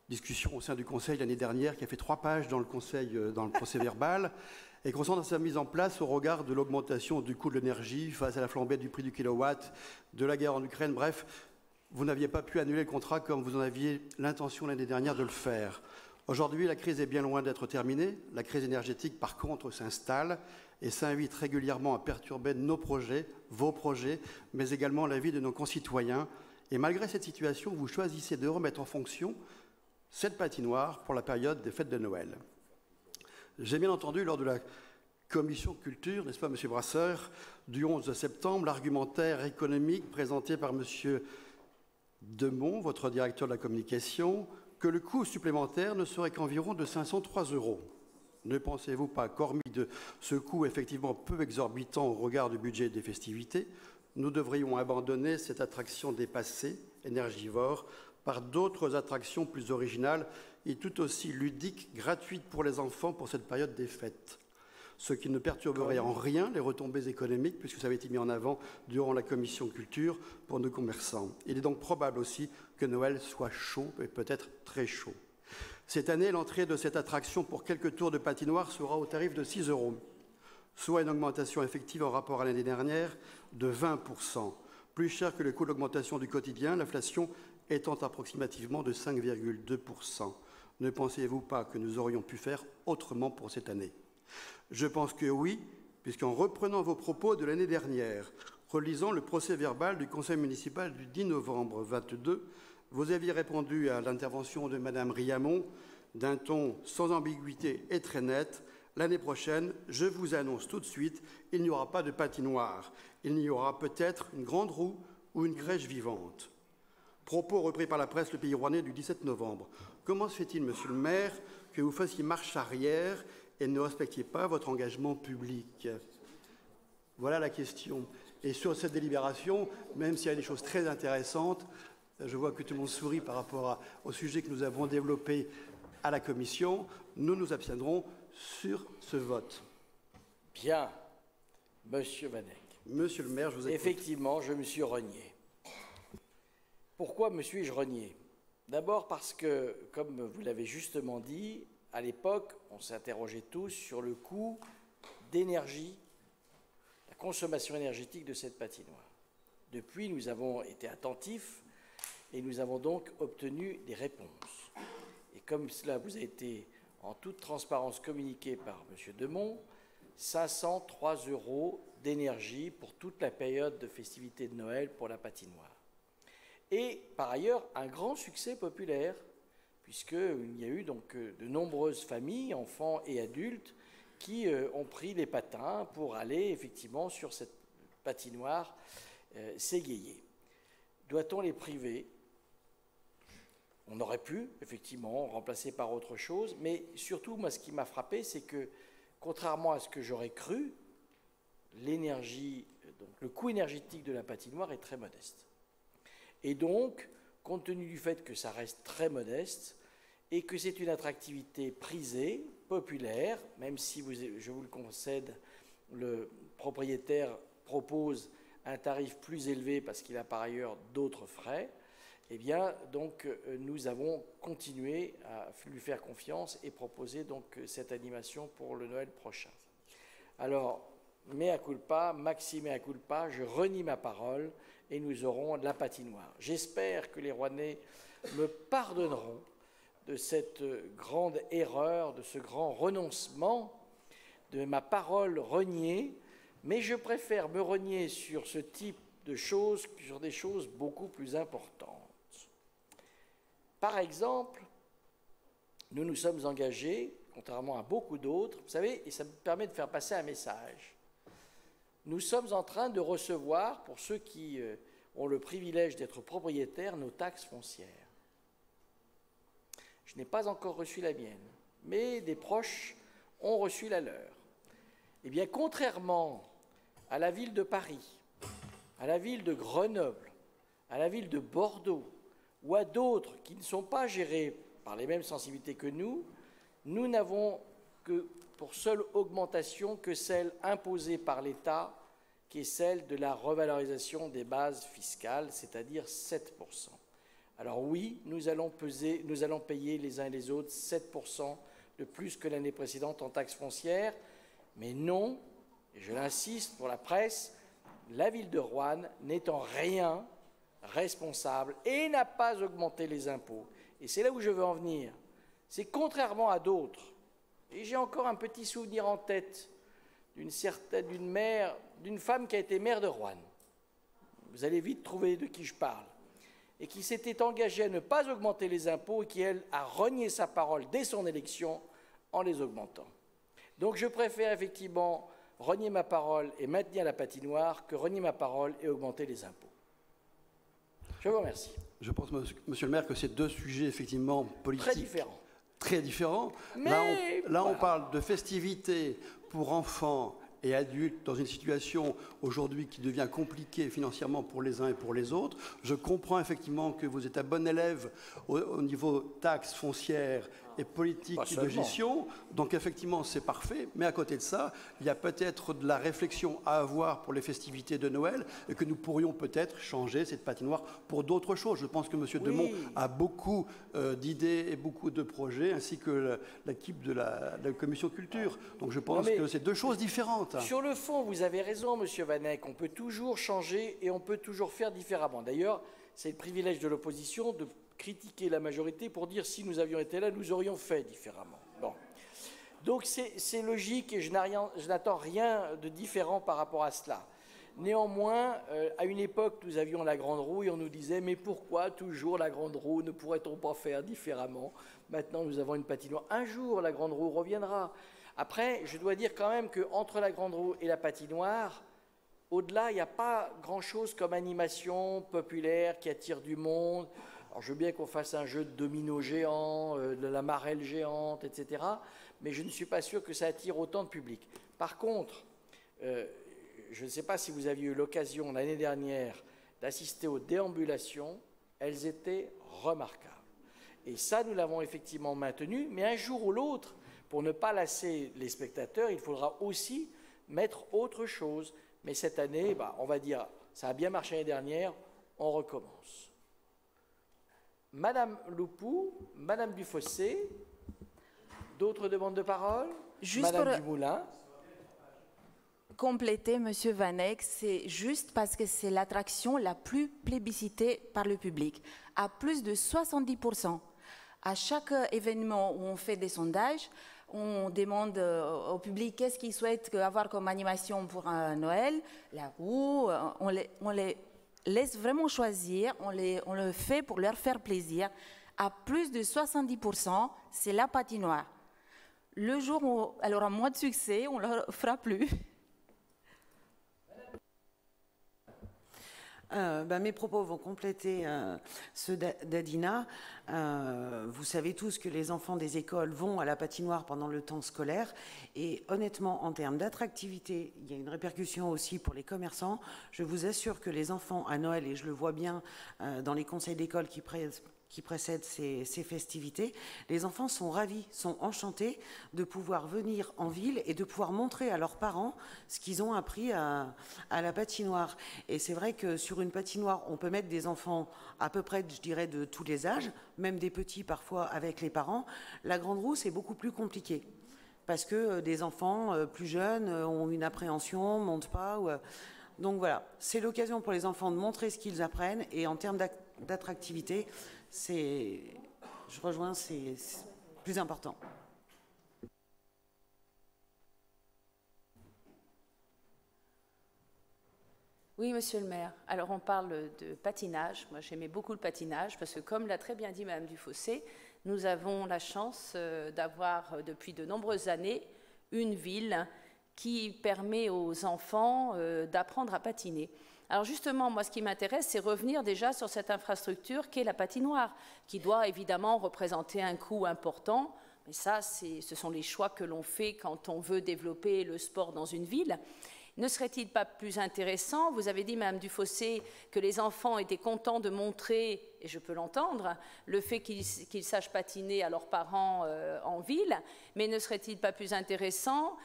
discussion au sein du Conseil l'année dernière, qui a fait 3 pages dans le Conseil, dans le procès verbal, et concernant sa mise en place au regard de l'augmentation du coût de l'énergie face à la flambée du prix du kilowatt, de la guerre en Ukraine, bref, vous n'aviez pas pu annuler le contrat comme vous en aviez l'intention l'année dernière de le faire. Aujourd'hui, la crise est bien loin d'être terminée. La crise énergétique, par contre, s'installe et s'invite régulièrement à perturber nos projets, vos projets, mais également la vie de nos concitoyens. Et malgré cette situation, vous choisissez de remettre en fonction cette patinoire pour la période des fêtes de Noël. J'ai bien entendu lors de la commission culture, n'est-ce pas, M. Brasseur, du 11 septembre, l'argumentaire économique présenté par M. Demont, votre directeur de la communication, que le coût supplémentaire ne serait qu'environ de 503 €. Ne pensez-vous pas qu'hormis de ce coût effectivement peu exorbitant au regard du budget des festivités, nous devrions abandonner cette attraction dépassée, énergivore, par d'autres attractions plus originales et tout aussi ludiques, gratuites pour les enfants pour cette période des fêtes, ce qui ne perturberait en rien les retombées économiques, puisque ça avait été mis en avant durant la commission culture pour nos commerçants. Il est donc probable aussi que Noël soit chaud, et peut-être très chaud. Cette année, l'entrée de cette attraction pour quelques tours de patinoire sera au tarif de 6 €, soit une augmentation effective en rapport à l'année dernière de 20%, plus cher que le coût d'augmentation du quotidien, l'inflation étant approximativement de 5,2%. Ne pensez-vous pas que nous aurions pu faire autrement pour cette année ? Je pense que oui, puisqu'en reprenant vos propos de l'année dernière, relisant le procès-verbal du Conseil municipal du 10 novembre 2022, vous aviez répondu à l'intervention de Madame Riamon d'un ton sans ambiguïté et très net. L'année prochaine, je vous annonce tout de suite, il n'y aura pas de patinoire. Il y aura peut-être une grande roue ou une crèche vivante. Propos repris par la presse Le Pays Rouennais du 17 novembre. Comment se fait-il, monsieur le maire, que vous fassiez marche arrière et ne respectiez pas votre engagement public? Voilà la question. Et sur cette délibération, même s'il y a des choses très intéressantes, je vois que tout le monde sourit par rapport au sujet que nous avons développé à la commission, nous nous abstiendrons sur ce vote. Bien. Monsieur Vanek. Monsieur le maire, je vous écoute. Effectivement, je me suis renié. Pourquoi me suis-je renié? D'abord parce que, comme vous l'avez justement dit, à l'époque, on s'interrogeait tous sur le coût d'énergie, la consommation énergétique de cette patinoire. Depuis, nous avons été attentifs et nous avons donc obtenu des réponses. Et comme cela vous a été en toute transparence communiqué par M. Demont, 503 € d'énergie pour toute la période de festivité de Noël pour la patinoire. Et par ailleurs, un grand succès populaire, puisqu'il y a eu donc de nombreuses familles, enfants et adultes, qui ont pris les patins pour aller effectivement sur cette patinoire s'égayer. Doit-on les priver? On aurait pu, effectivement, remplacer par autre chose, mais surtout, moi, ce qui m'a frappé, c'est que, contrairement à ce que j'aurais cru, l'énergie, donc le coût énergétique de la patinoire est très modeste. Et donc, compte tenu du fait que ça reste très modeste et que c'est une attractivité prisée, populaire, même si, je vous le concède, le propriétaire propose un tarif plus élevé parce qu'il a par ailleurs d'autres frais, eh bien, donc, nous avons continué à lui faire confiance et proposer donc cette animation pour le Noël prochain. Alors, mea culpa, maxi mea culpa, je renie ma parole et nous aurons la patinoire. J'espère que les Rouennais me pardonneront de cette grande erreur, de ce grand renoncement, de ma parole reniée, mais je préfère me renier sur ce type de choses que sur des choses beaucoup plus importantes. Par exemple, nous nous sommes engagés, contrairement à beaucoup d'autres, vous savez, et ça me permet de faire passer un message. Nous sommes en train de recevoir, pour ceux qui ont le privilège d'être propriétaires, nos taxes foncières. Je n'ai pas encore reçu la mienne, mais des proches ont reçu la leur. Eh bien, contrairement à la ville de Paris, à la ville de Grenoble, à la ville de Bordeaux, ou à d'autres qui ne sont pas gérés par les mêmes sensibilités que nous, nous n'avons que pour seule augmentation que celle imposée par l'État, qui est celle de la revalorisation des bases fiscales, c'est-à-dire 7%. Alors oui, nous allons payer les uns et les autres 7% de plus que l'année précédente en taxes foncières, mais non, et je l'insiste pour la presse, la ville de Roanne n'est en rien responsable et n'a pas augmenté les impôts. Et c'est là où je veux en venir. C'est contrairement à d'autres, et j'ai encore un petit souvenir en tête d'une femme qui a été maire de Roanne. Vous allez vite trouver de qui je parle. Et qui s'était engagée à ne pas augmenter les impôts et qui, elle, a renié sa parole dès son élection en les augmentant. Donc je préfère effectivement renier ma parole et maintenir la patinoire que renier ma parole et augmenter les impôts. Je vous remercie. Je pense, monsieur le maire, que c'est deux sujets effectivement politiques très différents. Très différents. Mais là, on parle de festivités pour enfants et adultes dans une situation aujourd'hui qui devient compliquée financièrement pour les uns et pour les autres. Je comprends effectivement que vous êtes un bon élève au niveau taxes foncières et politique de gestion. Donc effectivement, c'est parfait. Mais à côté de ça, il y a peut-être de la réflexion à avoir pour les festivités de Noël et que nous pourrions peut-être changer cette patinoire pour d'autres choses. Je pense que M. Demont a beaucoup d'idées et beaucoup de projets, ainsi que l'équipe de la commission culture. Donc je pense que c'est deux choses différentes. Sur le fond, vous avez raison, M. Vanek. On peut toujours changer et on peut toujours faire différemment. D'ailleurs, c'est le privilège de l'opposition de critiquer la majorité pour dire si nous avions été là, nous aurions fait différemment. Bon. Donc c'est logique et je n'attends rien de différent par rapport à cela. Néanmoins, à une époque, nous avions la grande roue et on nous disait « mais pourquoi toujours la grande roue? Ne pourrait-on pas faire différemment ?» Maintenant, nous avons une patinoire. Un jour, la grande roue reviendra. Après, je dois dire quand même qu'entre la grande roue et la patinoire, au-delà, il n'y a pas grand-chose comme animation populaire qui attire du monde. Alors, je veux bien qu'on fasse un jeu de domino géant, de la marelle géante, etc. Mais je ne suis pas sûr que ça attire autant de public. Par contre, je ne sais pas si vous aviez eu l'occasion l'année dernière d'assister aux déambulations, elles étaient remarquables. Et ça, nous l'avons effectivement maintenu, mais un jour ou l'autre, pour ne pas lasser les spectateurs, il faudra aussi mettre autre chose. Mais cette année, on va dire, ça a bien marché l'année dernière, on recommence. Madame Loupou, Madame Dufossé, d'autres demandes de parole? Juste Madame Dumoulin. Compléter, Monsieur Vanek, c'est juste parce que c'est l'attraction la plus plébiscitée par le public, à plus de 70%. À chaque événement où on fait des sondages, on demande au public qu'est-ce qu'il souhaite avoir comme animation pour Noël, la roue, on les laisse vraiment choisir, on le fait pour leur faire plaisir. À plus de 70%, c'est la patinoire. Le jour où elle aura moins de succès, on ne le fera plus. Mes propos vont compléter ceux d'Adina. Vous savez tous que les enfants des écoles vont à la patinoire pendant le temps scolaire. Et honnêtement, en termes d'attractivité, il y a une répercussion aussi pour les commerçants. Je vous assure que les enfants à Noël, et je le vois bien dans les conseils d'école qui précèdent ces festivités, les enfants sont ravis, sont enchantés de pouvoir venir en ville et de pouvoir montrer à leurs parents ce qu'ils ont appris à la patinoire. Et c'est vrai que sur une patinoire, on peut mettre des enfants à peu près, je dirais, de tous les âges, même des petits parfois avec les parents. La grande roue, c'est beaucoup plus compliqué parce que des enfants plus jeunes ont une appréhension, ne montent pas. Donc voilà, c'est l'occasion pour les enfants de montrer ce qu'ils apprennent et en termes d'attractivité, je rejoins, c'est plus important. Oui, monsieur le maire. Alors, on parle de patinage. Moi, j'aimais beaucoup le patinage parce que, comme l'a très bien dit Madame Dufossé, nous avons la chance d'avoir, depuis de nombreuses années, une ville qui permet aux enfants d'apprendre à patiner. Alors justement, moi, ce qui m'intéresse, c'est revenir déjà sur cette infrastructure qu'est la patinoire, qui doit évidemment représenter un coût important. Mais ça, ce sont les choix que l'on fait quand on veut développer le sport dans une ville. Ne serait-il pas plus intéressant, vous avez dit, Madame Dufossé, que les enfants étaient contents de montrer, et je peux l'entendre, le fait qu'ils sachent patiner à leurs parents en ville, mais ne serait-il pas plus intéressant,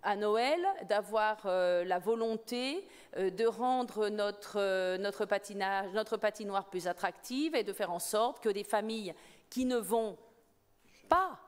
à Noël, d'avoir la volonté de rendre notre patinoire plus attractive et de faire en sorte que des familles qui ne vont pas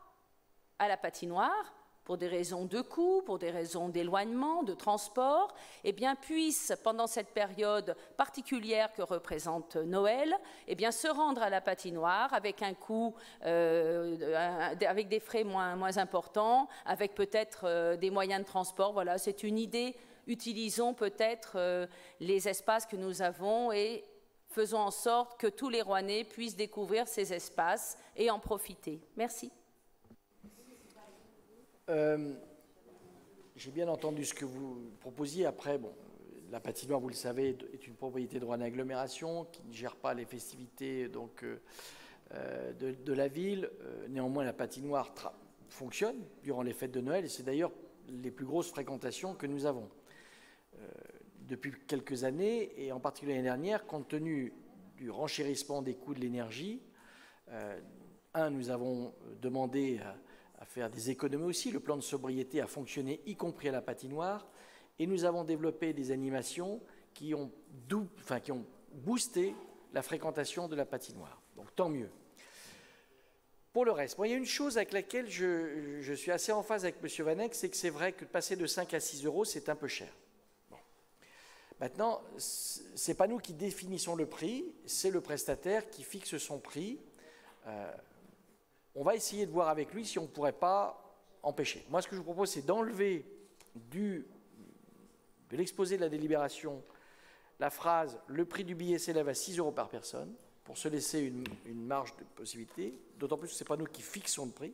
à la patinoire, pour des raisons de coût, pour des raisons d'éloignement, de transport, eh bien, puissent, pendant cette période particulière que représente Noël, eh bien, se rendre à la patinoire avec un coût, avec des frais moins importants, avec peut-être des moyens de transport. Voilà, c'est une idée. Utilisons peut-être les espaces que nous avons et faisons en sorte que tous les Rouennais puissent découvrir ces espaces et en profiter. Merci. J'ai bien entendu ce que vous proposiez. Après, bon, la patinoire, vous le savez, est une propriété de Roanne Agglomération qui ne gère pas les festivités donc, de la ville. Néanmoins, la patinoire fonctionne durant les fêtes de Noël et c'est d'ailleurs les plus grosses fréquentations que nous avons. Depuis quelques années, et en particulier l'année dernière, compte tenu du renchérissement des coûts de l'énergie, nous avons demandé à faire des économies aussi. Le plan de sobriété a fonctionné, y compris à la patinoire, et nous avons développé des animations qui ont boosté la fréquentation de la patinoire. Donc tant mieux. Pour le reste, il y a une chose avec laquelle je suis assez en phase avec M. Vanek, c'est que c'est vrai que passer de 5 à 6 euros, c'est un peu cher. Bon. Maintenant, ce n'est pas nous qui définissons le prix, c'est le prestataire qui fixe son prix. On va essayer de voir avec lui si on ne pourrait pas empêcher. Moi, ce que je vous propose, c'est d'enlever de l'exposé de la délibération la phrase « Le prix du billet s'élève à 6 € par personne » pour se laisser une marge de possibilité, d'autant plus que ce n'est pas nous qui fixons le prix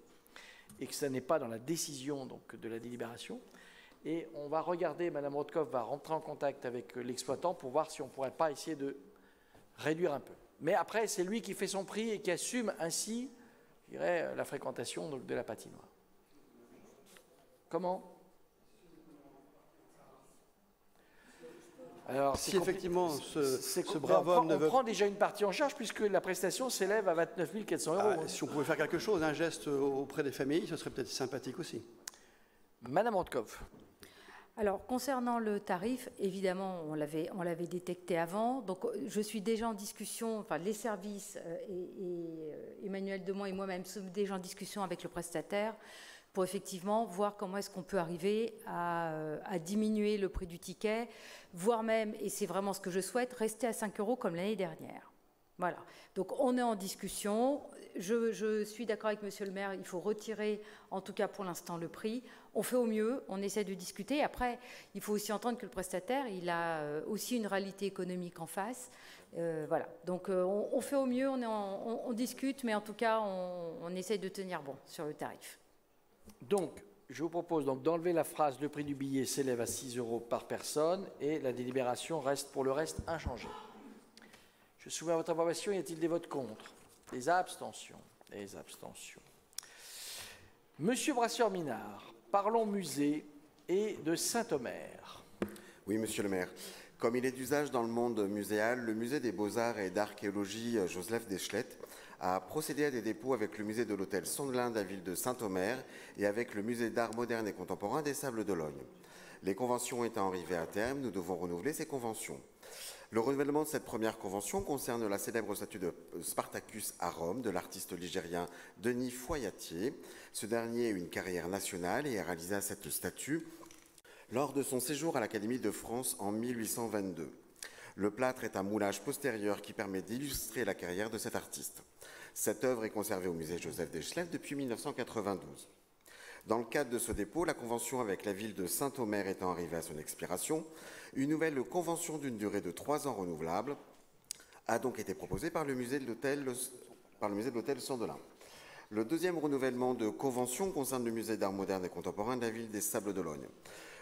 et que ça n'est pas dans la décision donc, de la délibération. Et on va regarder, Mme Rothkopf va rentrer en contact avec l'exploitant pour voir si on ne pourrait pas essayer de réduire un peu. Mais après, c'est lui qui fait son prix et qui assume ainsi, je dirais, la fréquentation donc, de la patinoire. Comment ? Alors, si effectivement ce on brave homme ne veut... prend déjà une partie en charge puisque la prestation s'élève à 29 400 €. Si on pouvait faire quelque chose, un geste auprès des familles, ce serait peut-être sympathique aussi. Madame Rothkopf. Alors, concernant le tarif, évidemment, on l'avait détecté avant. Donc, je suis déjà en discussion, enfin, les services et Emmanuel Demonts et moi-même sommes déjà en discussion avec le prestataire pour effectivement voir comment est-ce qu'on peut arriver à diminuer le prix du ticket, voire même, et c'est vraiment ce que je souhaite, rester à 5 € comme l'année dernière. Voilà. Donc, on est en discussion. Je suis d'accord avec Monsieur le maire, il faut retirer, en tout cas pour l'instant, le prix. On fait au mieux, on essaie de discuter. Après, il faut aussi entendre que le prestataire, il a aussi une réalité économique en face. Voilà. Donc, on fait au mieux, on discute, mais en tout cas, on essaie de tenir bon sur le tarif. Donc, je vous propose donc d'enlever la phrase « Le prix du billet s'élève à 6 € par personne » et la délibération reste pour le reste inchangée. Je soumets à votre approbation. Y a-t-il des votes contre? Des abstentions? Des abstentions. Monsieur Brasseur-Minard, parlons musée et de Saint-Omer. Oui, monsieur le maire. Comme il est d'usage dans le monde muséal, le musée des Beaux-Arts et d'Archéologie Joseph Deschlette a procédé à des dépôts avec le musée de l'hôtel Sondelin de la ville de Saint-Omer et avec le musée d'art moderne et contemporain des Sables-d'Olonne. Les conventions étant arrivées à terme, nous devons renouveler ces conventions. Le renouvellement de cette première convention concerne la célèbre statue de Spartacus à Rome de l'artiste ligérien Denis Foyatier. Ce dernier a eu une carrière nationale et a réalisé cette statue lors de son séjour à l'Académie de France en 1822. Le plâtre est un moulage postérieur qui permet d'illustrer la carrière de cet artiste. Cette œuvre est conservée au musée Joseph Deschlette depuis 1992. Dans le cadre de ce dépôt, la convention avec la ville de Saint-Omer étant arrivée à son expiration, une nouvelle convention d'une durée de 3 ans renouvelable a donc été proposée par le musée de l'hôtel Sondelin. Le deuxième renouvellement de convention concerne le musée d'art moderne et contemporain de la ville des Sables-d'Olonne.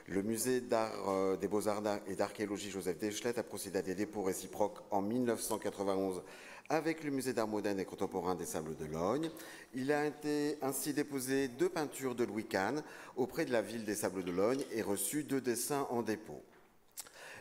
Le musée d'art, des Beaux-Arts et d'Archéologie Joseph Deschlette a procédé à des dépôts réciproques en 1991 avec le musée d'art moderne et contemporain des Sables-d'Olonne. Il a été ainsi déposé 2 peintures de Louis Kahn auprès de la ville des Sables-d'Olonne et reçu 2 dessins en dépôt.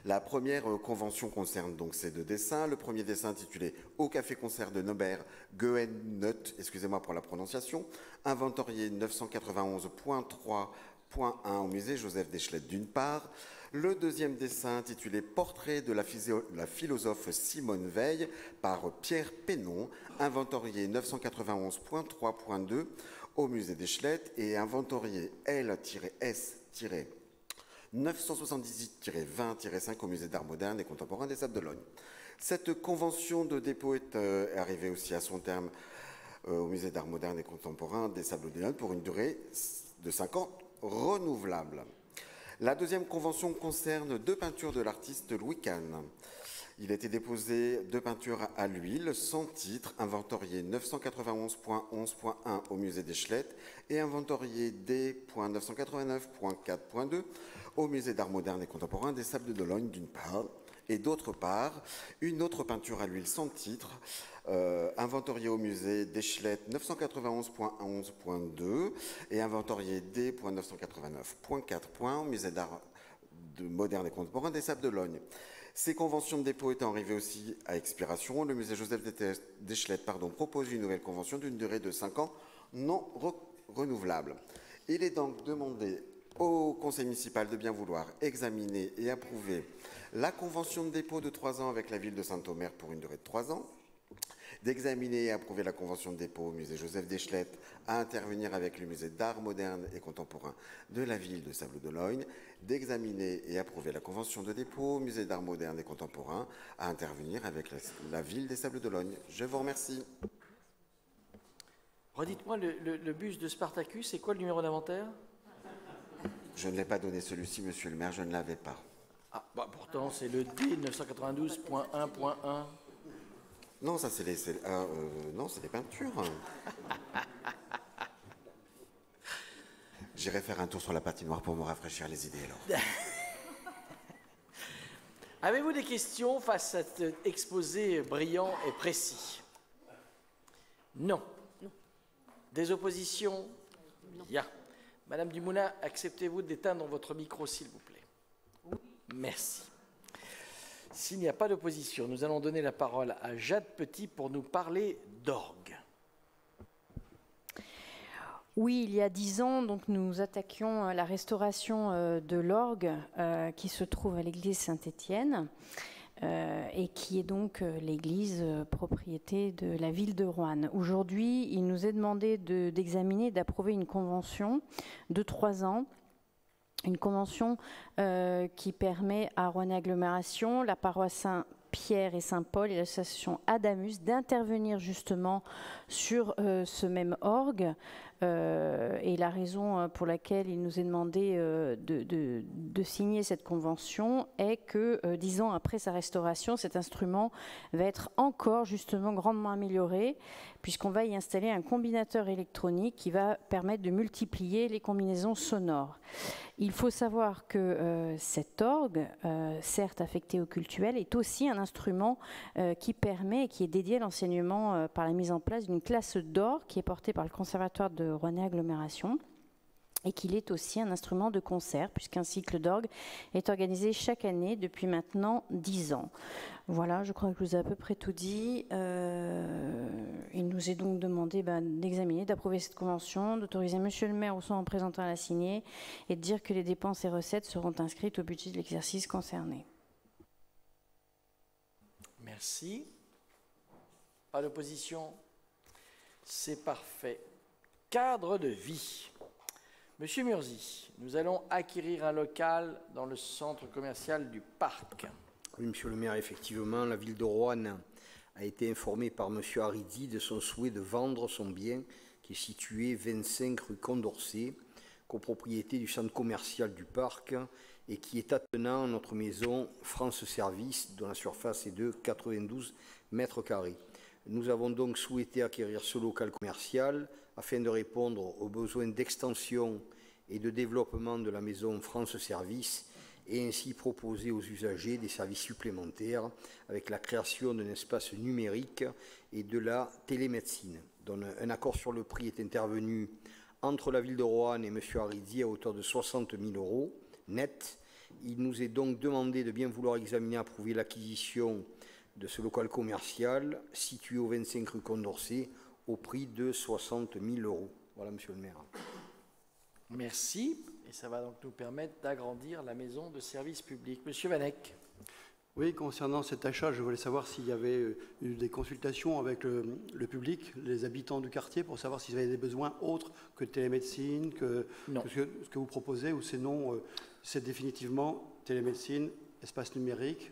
La première convention concerne donc ces 2 dessins. Le premier dessin intitulé « Au café-concert de Nobert Goennut », excusez-moi pour la prononciation, inventorié 991.3.1 au musée Joseph Deschlette d'une part. Le deuxième dessin intitulé « Portrait de la philosophe Simone Veil » par Pierre Pénon, inventorié 991.3.2 au musée Deschlette et inventorié L-S-978-20-5 au musée d'art moderne et contemporain des Sables-d'Olonne. Cette convention de dépôt est arrivée aussi à son terme au musée d'art moderne et contemporain des Sables-d'Olonne pour une durée de 5 ans renouvelable. La deuxième convention concerne 2 peintures de l'artiste Louis Kahn. Il a été déposé 2 peintures à l'huile sans titre, inventorié 991.11.1 au musée Deschlette et inventorié D.989.4.2 au musée d'art moderne et contemporain des Sables-d'Olonne d'une part, et d'autre part, une autre peinture à l'huile sans titre, inventorié au musée Deschlette 991.11.2 et inventorié D.989.4 au musée d'art moderne et contemporain des Sables-d'Olonne. Ces conventions de dépôt étant arrivées aussi à expiration, le musée Joseph Deschlette propose une nouvelle convention d'une durée de 5 ans non renouvelable. Il est donc demandé au conseil municipal de bien vouloir examiner et approuver la convention de dépôt de 3 ans avec la ville de Saint-Omer pour une durée de 3 ans, d'examiner et approuver la convention de dépôt au musée Joseph Deschlette à intervenir avec le musée d'art moderne et contemporain de la ville de Sables-d'Olonne, d'examiner et approuver la convention de dépôt au musée d'art moderne et contemporain à intervenir avec la ville des Sables-d'Olonne. Je vous remercie. Redites-moi, le bus de Spartacus, c'est quoi le numéro d'inventaire? Je ne l'ai pas donné celui-ci, monsieur le maire, je ne l'avais pas. Ah, bah pourtant, c'est le D992.1.1. Non, ça, c'est non, c'est des peintures. J'irai faire un tour sur la patinoire pour me rafraîchir les idées, alors. Avez-vous des questions face à cet exposé brillant et précis? Non. Des oppositions? Bien. Madame Dumoulin, acceptez-vous d'éteindre votre micro, s'il vous plaît? Merci. S'il n'y a pas d'opposition, nous allons donner la parole à Jade Petit pour nous parler d'orgue. Oui, il y a 10 ans, donc, nous attaquions la restauration de l'orgue qui se trouve à l'église Saint-Étienne et qui est donc l'église propriété de la ville de Roanne. Aujourd'hui, il nous est demandé d'examiner et d'approuver une convention de 3 ans. Une convention qui permet à Roanne Agglomération, la paroisse Saint-Pierre et Saint-Paul et l'association Adamus d'intervenir justement sur ce même orgue. Et la raison pour laquelle il nous est demandé de signer cette convention est que 10 ans après sa restauration, cet instrument va être encore justement grandement amélioré puisqu'on va y installer un combinateur électronique qui va permettre de multiplier les combinaisons sonores. Il faut savoir que cet orgue, certes affecté au cultuel, est aussi un instrument qui permet et qui est dédié à l'enseignement par la mise en place d'une classe d'orgue qui est portée par le Conservatoire de Roanne Agglomération et qu'il est aussi un instrument de concert puisqu'un cycle d'orgue est organisé chaque année depuis maintenant 10 ans. Voilà, je crois que je vous ai à peu près tout dit. Il nous est donc demandé d'examiner, d'approuver cette convention, d'autoriser monsieur le maire ou son représentant à la signer et de dire que les dépenses et recettes seront inscrites au budget de l'exercice concerné. Merci. Pas d'opposition? C'est parfait. Cadre de vie. Monsieur Murzi, nous allons acquérir un local dans le centre commercial du Parc. Oui, monsieur le maire, effectivement, la ville de Roanne a été informée par monsieur Haridi de son souhait de vendre son bien qui est situé 25 rue Condorcet, copropriété du centre commercial du Parc et qui est attenant à notre maison France Service dont la surface est de 92 mètres carrés. Nous avons donc souhaité acquérir ce local commercial afin de répondre aux besoins d'extension et de développement de la maison France Service et ainsi proposer aux usagers des services supplémentaires avec la création d'un espace numérique et de la télémédecine. Donc, un accord sur le prix est intervenu entre la ville de Roanne et M. Haridi à hauteur de 60 000 € net. Il nous est donc demandé de bien vouloir examiner et approuver l'acquisition de ce local commercial situé au 25 rue Condorcet au prix de 60 000 €. Voilà, monsieur le maire. Merci. Et ça va donc nous permettre d'agrandir la maison de service public. Monsieur Vanek. Oui, concernant cet achat, je voulais savoir s'il y avait eu des consultations avec le public, les habitants du quartier, pour savoir s'ils avaient des besoins autres que télémédecine, que ce que vous proposez, ou sinon, c'est définitivement télémédecine, espace numérique.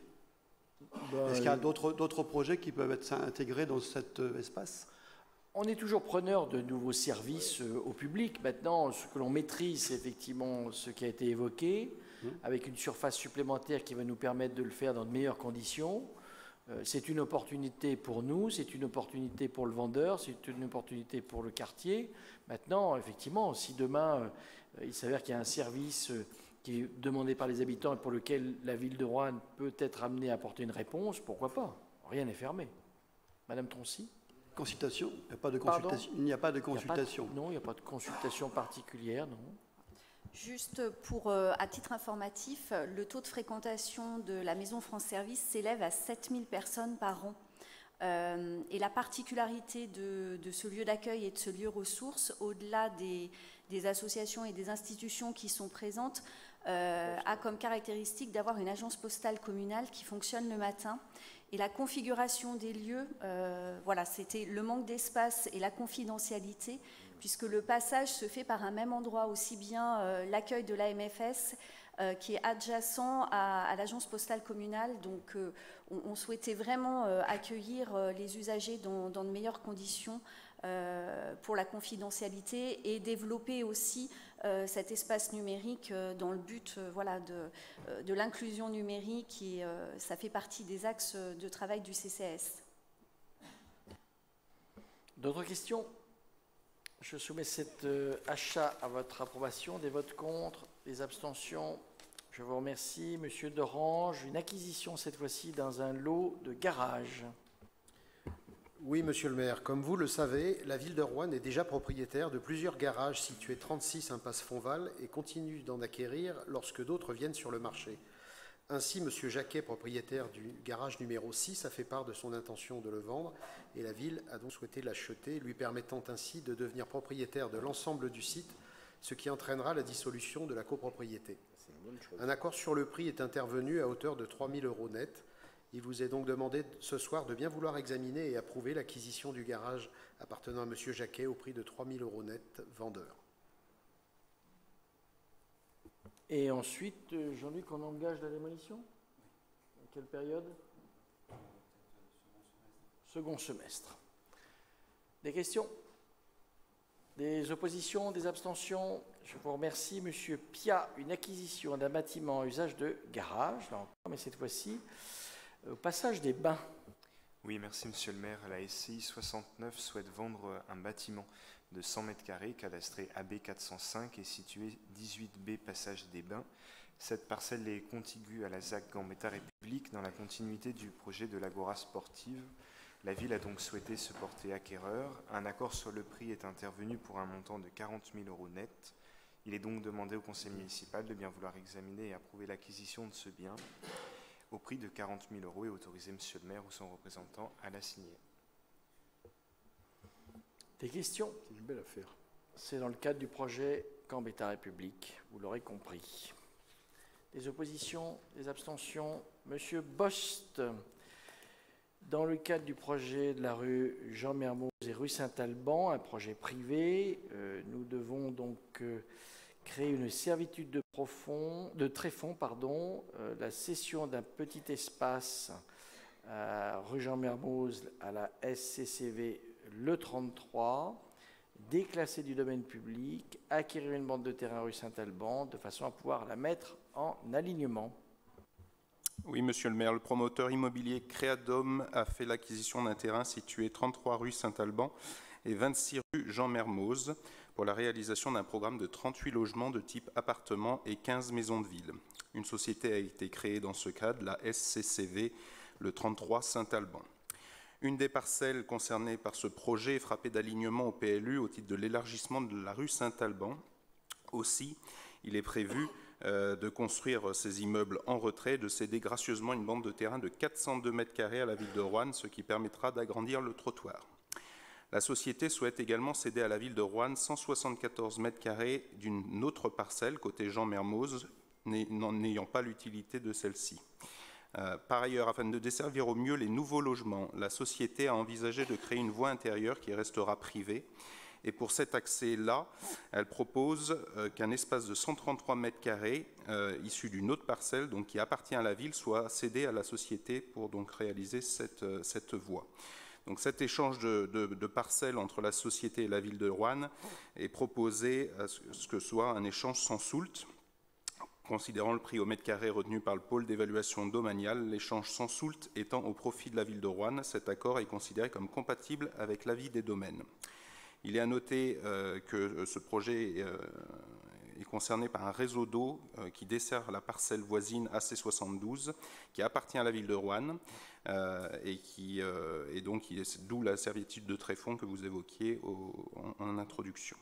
Est-ce qu'il y a d'autres projets qui peuvent être intégrés dans cet espace ? On est toujours preneur de nouveaux services au public. Maintenant, ce que l'on maîtrise, c'est effectivement ce qui a été évoqué, avec une surface supplémentaire qui va nous permettre de le faire dans de meilleures conditions. C'est une opportunité pour nous, c'est une opportunité pour le vendeur, c'est une opportunité pour le quartier. Maintenant, effectivement, si demain, il s'avère qu'il y a un service qui est demandé par les habitants et pour lequel la ville de Roanne peut être amenée à apporter une réponse, pourquoi pas? Rien n'est fermé. Madame Troncy? Consultation? Il n'y a pas de consultation. Il n'y a pas de consultation. Non, il n'y a pas de consultation particulière, non. Juste pour, à titre informatif, le taux de fréquentation de la Maison France Service s'élève à 7000 personnes par an. Et la particularité de ce lieu d'accueil et de ce lieu ressource, au-delà des associations et des institutions qui sont présentes, a comme caractéristique d'avoir une agence postale communale qui fonctionne le matin. Et la configuration des lieux, voilà, c'était le manque d'espace et la confidentialité, puisque le passage se fait par un même endroit, aussi bien l'accueil de l'AMFS qui est adjacent à l'agence postale communale. Donc on souhaitait vraiment accueillir les usagers dans de meilleures conditions pour la confidentialité et développer aussi cet espace numérique dans le but voilà, de l'inclusion numérique et ça fait partie des axes de travail du CCAS. D'autres questions? Je soumets cet achat à votre approbation. Des votes contre, des abstentions. Je vous remercie. Monsieur Derange, une acquisition cette fois-ci dans un lot de garage. Oui, monsieur le maire. Comme vous le savez, la ville de Roanne est déjà propriétaire de plusieurs garages situés 36 impasse Fonval et continue d'en acquérir lorsque d'autres viennent sur le marché. Ainsi, monsieur Jacquet, propriétaire du garage numéro 6, a fait part de son intention de le vendre et la ville a donc souhaité l'acheter, lui permettant ainsi de devenir propriétaire de l'ensemble du site, ce qui entraînera la dissolution de la copropriété. Un accord sur le prix est intervenu à hauteur de 3 000 € net. Il vous est donc demandé ce soir de bien vouloir examiner et approuver l'acquisition du garage appartenant à monsieur Jacquet au prix de 3 000 € net, vendeur. Et ensuite, Jean-Luc, on engage la démolition? À quelle période? Second semestre. Des questions? Des oppositions? Des abstentions? Je vous remercie. Monsieur Pia, une acquisition d'un bâtiment à usage de garage, là encore, mais cette fois-ci, au passage des Bains. Oui, merci Monsieur le maire. La SCI 69 souhaite vendre un bâtiment de 100 m², cadastré AB 405 et situé 18B passage des Bains. Cette parcelle est contiguë à la ZAC Gambetta République dans la continuité du projet de l'Agora sportive. La ville a donc souhaité se porter acquéreur. Un accord sur le prix est intervenu pour un montant de 40 000 € net. Il est donc demandé au conseil municipal de bien vouloir examiner et approuver l'acquisition de ce bien au prix de 40 000 € et autoriser monsieur le maire ou son représentant à la signer. Des questions? C'est une belle affaire. C'est dans le cadre du projet Gambetta République, vous l'aurez compris. Des oppositions, des abstentions? Monsieur Bost, dans le cadre du projet de la rue Jean Mermoz et rue Saint-Alban, un projet privé, nous devons donc créer une servitude de tréfonds, la cession d'un petit espace rue Jean Mermoz à la SCCV le 33, déclasser du domaine public, acquérir une bande de terrain rue Saint-Alban de façon à pouvoir la mettre en alignement. Oui, monsieur le maire, le promoteur immobilier Créadome a fait l'acquisition d'un terrain situé 33 rue Saint-Alban et 26 rue Jean Mermoz pour la réalisation d'un programme de 38 logements de type appartement et 15 maisons de ville. Une société a été créée dans ce cadre, la SCCV, le 33 Saint-Alban. Une des parcelles concernées par ce projet est frappée d'alignement au PLU au titre de l'élargissement de la rue Saint-Alban. Aussi, il est prévu de construire ces immeubles en retrait et de céder gracieusement une bande de terrain de 402 m² à la ville de Roanne, ce qui permettra d'agrandir le trottoir. La société souhaite également céder à la ville de Roanne 174 m² d'une autre parcelle côté Jean Mermoz, n'ayant pas l'utilité de celle-ci. Par ailleurs, afin de desservir au mieux les nouveaux logements, la société a envisagé de créer une voie intérieure qui restera privée. Et pour cet accès-là, elle propose qu'un espace de 133 m² issu d'une autre parcelle, donc qui appartient à la ville, soit cédé à la société pour donc réaliser cette voie. Donc cet échange de parcelles entre la société et la ville de Roanne est proposé à ce que ce soit un échange sans soult. Considérant le prix au mètre carré retenu par le pôle d'évaluation domaniale, l'échange sans soult étant au profit de la ville de Roanne, cet accord est considéré comme compatible avec l'avis des domaines. Il est à noter que ce projet est concerné par un réseau d'eau qui dessert la parcelle voisine AC72, qui appartient à la ville de Roanne, et donc d'où la servitude de tréfonds que vous évoquiez en introduction.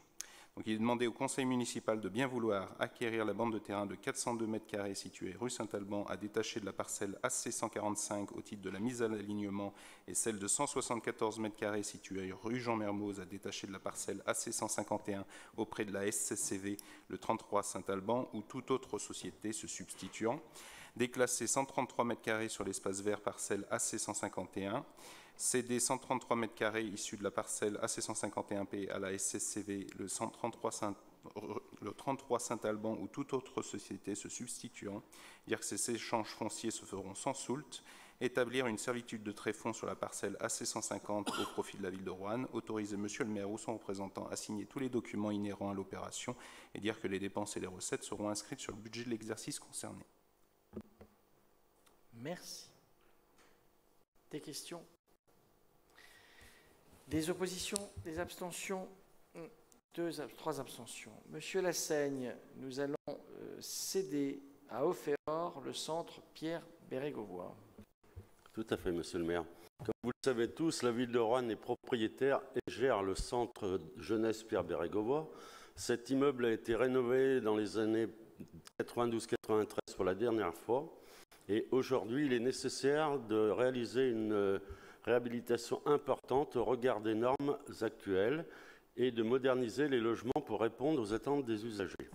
Donc, il est demandé au conseil municipal de bien vouloir acquérir la bande de terrain de 402 m² située rue Saint-Alban à détacher de la parcelle AC145 au titre de la mise à l'alignement et celle de 174 m² située rue Jean Mermoz à détacher de la parcelle AC151 auprès de la SCCV le 33 Saint-Alban ou toute autre société se substituant. Déclasser 133 m² sur l'espace vert parcelle AC151. Céder 133 m² issus de la parcelle AC151P à la SCCV, le 33 Saint-Alban ou toute autre société se substituant, dire que ces échanges fonciers se feront sans soult établir une servitude de tréfonds sur la parcelle AC150 au profit de la ville de Roanne, autoriser Monsieur le maire ou son représentant à signer tous les documents inhérents à l'opération et dire que les dépenses et les recettes seront inscrites sur le budget de l'exercice concerné. Merci. Des questions? Des oppositions? Des abstentions? 3 abstentions. Monsieur Lassaigne, nous allons céder à Offéor le centre Pierre Bérégovoy. Tout à fait, monsieur le maire. Comme vous le savez tous, la ville de Roanne est propriétaire et gère le centre jeunesse Pierre Bérégovoy. Cet immeuble a été rénové dans les années 92-93 pour la dernière fois. Et aujourd'hui, il est nécessaire de réaliser une réhabilitation importante au regard des normes actuelles et de moderniser les logements pour répondre aux attentes des usagers.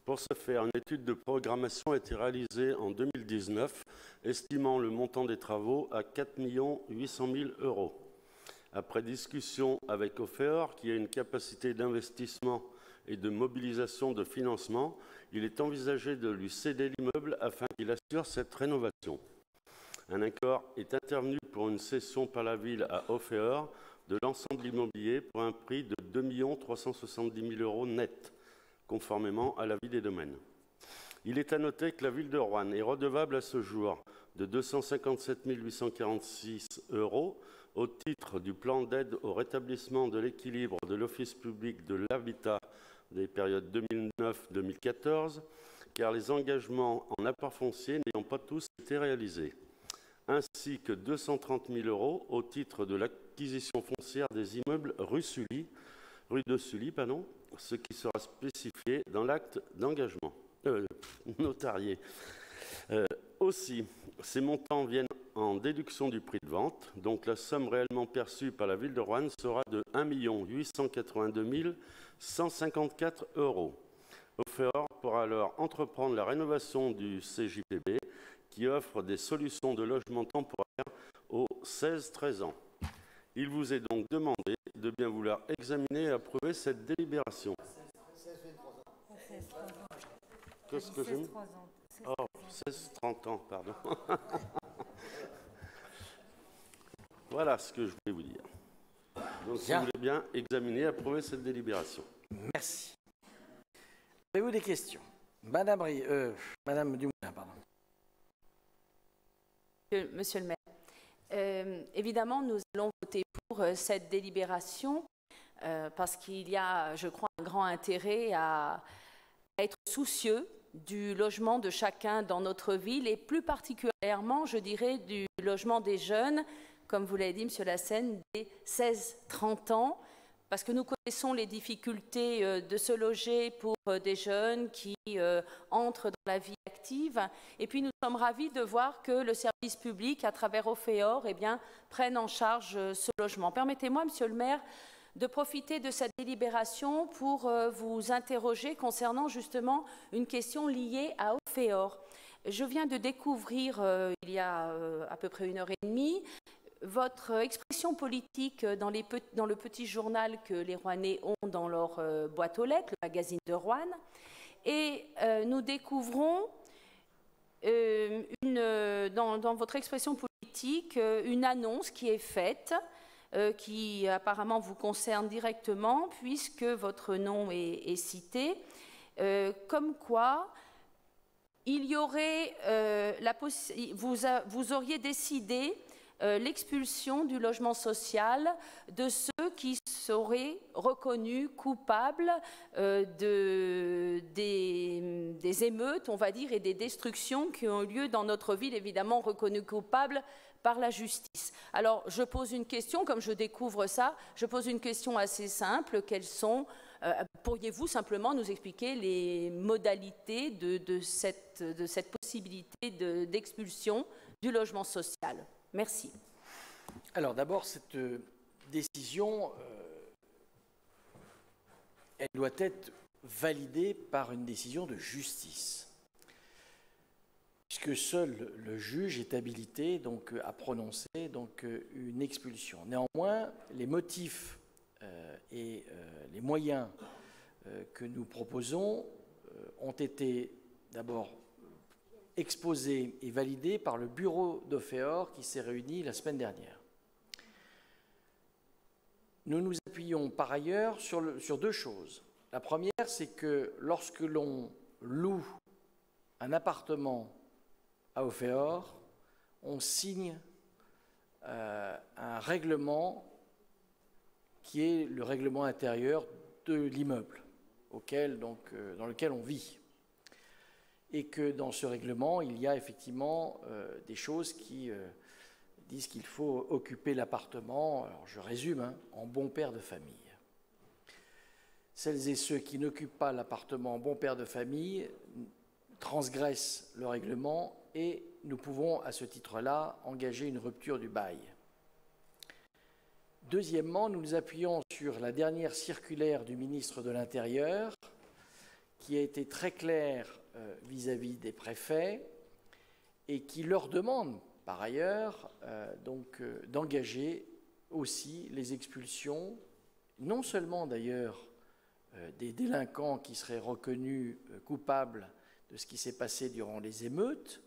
Pour ce faire, une étude de programmation a été réalisée en 2019, estimant le montant des travaux à 4 800 000 €. Après discussion avec Offéor, qui a une capacité d'investissement et de mobilisation de financement, il est envisagé de lui céder l'immeuble afin qu'il assure cette rénovation. Un accord est intervenu pour une cession par la ville à Offéor de l'ensemble de l'immobilier pour un prix de 2 370 000 € net, conformément à l'avis des domaines. Il est à noter que la ville de Roanne est redevable à ce jour de 257 846 € au titre du plan d'aide au rétablissement de l'équilibre de l'Office public de l'habitat des périodes 2009-2014, car les engagements en apport foncier n'ayant pas tous été réalisés, ainsi que 230 000 € au titre de l'acquisition foncière des immeubles rue de Sully, ce qui sera spécifié dans l'acte d'engagement notarié. Aussi, ces montants viennent en déduction du prix de vente, donc la somme réellement perçue par la ville de Roanne sera de 1 882 154 €. Offéor pourra alors entreprendre la rénovation du CJPB qui offre des solutions de logement temporaire aux 16-13 ans. Il vous est donc demandé de bien vouloir examiner et approuver cette délibération. Qu'est-ce que j'ai mis ? Oh, 16-30 ans, pardon. Voilà ce que je voulais vous dire. Donc, si vous voulez bien examiner et approuver cette délibération. Merci. Avez-vous des questions? Madame Dumoulin, pardon. Monsieur le maire, évidemment, nous allons voter pour cette délibération parce qu'il y a, je crois, un grand intérêt à être soucieux du logement de chacun dans notre ville et plus particulièrement, je dirais, du logement des jeunes, comme vous l'avez dit, Monsieur Lassaigne, des 16-30 ans, parce que nous connaissons les difficultés de se loger pour des jeunes qui entrent dans la vie active. Et puis nous sommes ravis de voir que le service public, à travers Offéor, prenne en charge ce logement. Permettez-moi, Monsieur le maire, de profiter de cette délibération pour vous interroger concernant justement une question liée à Offéor. Je viens de découvrir, il y a à peu près 1h30, votre expression politique dans le petit journal que les Rouennais ont dans leur boîte aux lettres, le magazine de Roanne, et nous découvrons dans votre expression politique une annonce qui est faite, qui apparemment vous concerne directement, puisque votre nom est cité, comme quoi il y aurait vous auriez décidé l'expulsion du logement social de ceux qui seraient reconnus coupables des émeutes, on va dire, et des destructions qui ont eu lieu dans notre ville, évidemment reconnus coupables par la justice. Alors, je pose une question, comme je découvre ça, je pose une question assez simple. Quelles sont, pourriez-vous simplement nous expliquer les modalités de cette possibilité d'expulsion du logement social ? Merci. Alors d'abord, cette décision, elle doit être validée par une décision de justice, puisque seul le juge est habilité à prononcer une expulsion. Néanmoins, les motifs et les moyens que nous proposons ont été d'abord exposé et validé par le bureau d'Ofeor qui s'est réuni la semaine dernière. Nous nous appuyons par ailleurs sur deux choses. La première, c'est que lorsque l'on loue un appartement à Ofeor, on signe un règlement qui est le règlement intérieur de l'immeuble dans lequel on vit. Et que dans ce règlement, il y a effectivement des choses qui disent qu'il faut occuper l'appartement, alors je résume, en bon père de famille. Celles et ceux qui n'occupent pas l'appartement en bon père de famille transgressent le règlement et nous pouvons à ce titre-là engager une rupture du bail. Deuxièmement, nous nous appuyons sur la dernière circulaire du ministre de l'Intérieur qui a été très claire vis-à-vis des préfets et qui leur demande par ailleurs d'engager aussi les expulsions, non seulement d'ailleurs des délinquants qui seraient reconnus coupables de ce qui s'est passé durant les émeutes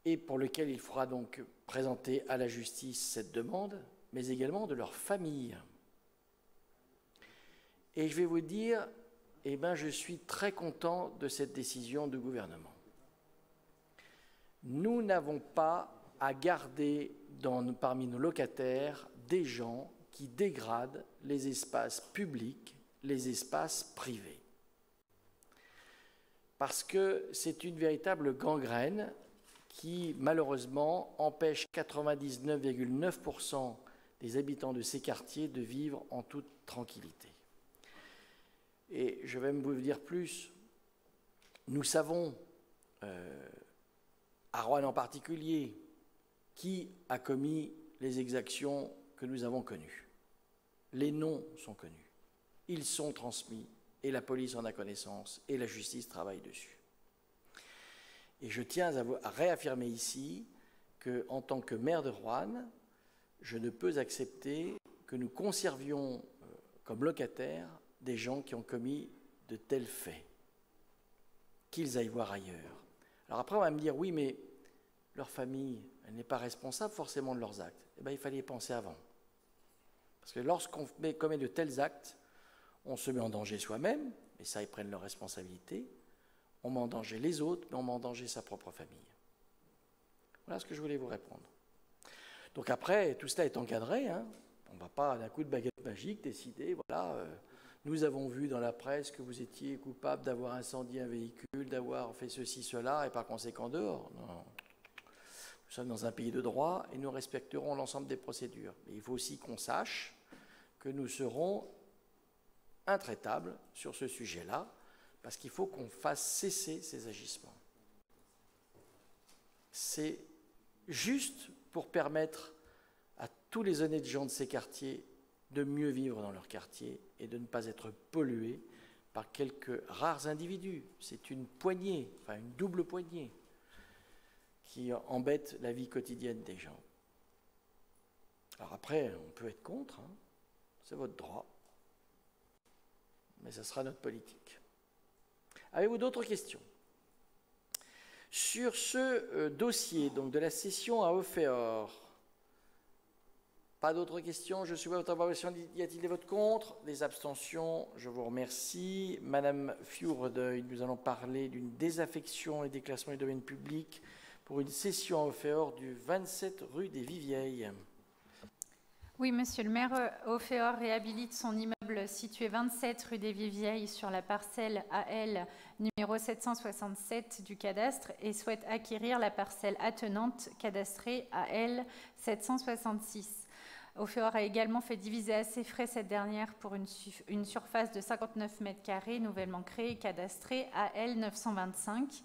et pour lequel il faudra donc présenter à la justice cette demande, mais également de leurs familles. Et je vais vous dire, je suis très content de cette décision du gouvernement. Nous n'avons pas à garder parmi nos locataires des gens qui dégradent les espaces publics, les espaces privés. Parce que c'est une véritable gangrène qui, malheureusement, empêche 99,9% des habitants de ces quartiers de vivre en toute tranquillité. Et je vais même vous dire plus, nous savons, à Roanne en particulier, qui a commis les exactions que nous avons connues. Les noms sont connus, ils sont transmis, et la police en a connaissance, et la justice travaille dessus. Et je tiens à réaffirmer ici qu'en tant que maire de Roanne, je ne peux accepter que nous conservions comme locataires des gens qui ont commis de tels faits, qu'ils aillent voir ailleurs. Alors après, on va me dire, oui, mais leur famille, elle n'est pas responsable forcément de leurs actes. Eh bien, il fallait y penser avant. Parce que lorsqu'on commet de tels actes, on se met en danger soi-même, et ça, ils prennent leurs responsabilités. On met en danger les autres, mais on met en danger sa propre famille. Voilà ce que je voulais vous répondre. Donc après, tout cela est encadré. On ne va pas d'un coup de baguette magique décider, voilà, nous avons vu dans la presse que vous étiez coupable d'avoir incendié un véhicule, d'avoir fait ceci, cela, et par conséquent dehors. Non. Nous sommes dans un pays de droit et nous respecterons l'ensemble des procédures. Mais il faut aussi qu'on sache que nous serons intraitables sur ce sujet-là, parce qu'il faut qu'on fasse cesser ces agissements. C'est juste pour permettre à tous les honnêtes gens de ces quartiers de mieux vivre dans leur quartier et de ne pas être pollués par quelques rares individus. C'est une poignée, enfin une double poignée, qui embête la vie quotidienne des gens. Alors après, on peut être contre, c'est votre droit, mais ça sera notre politique. Avez-vous d'autres questions? Sur ce dossier donc de la cession à Ofeor, pas d'autres questions? Je soumets votre approbation. Y a-t-il des votes contre? Des abstentions? Je vous remercie. Madame Fiourdeuil, nous allons parler d'une désaffection et déclassement du domaine public pour une cession à Ofeor du 27 rue des Vivieilles. Oui, monsieur le maire, Ofeor réhabilite son immeuble situé 27 rue des Vivieilles sur la parcelle AL numéro 767 du cadastre et souhaite acquérir la parcelle attenante cadastrée AL 766. Ofeor a également fait diviser à ses frais cette dernière pour une surface de 59 mètres carrés nouvellement créée et cadastrée AL 925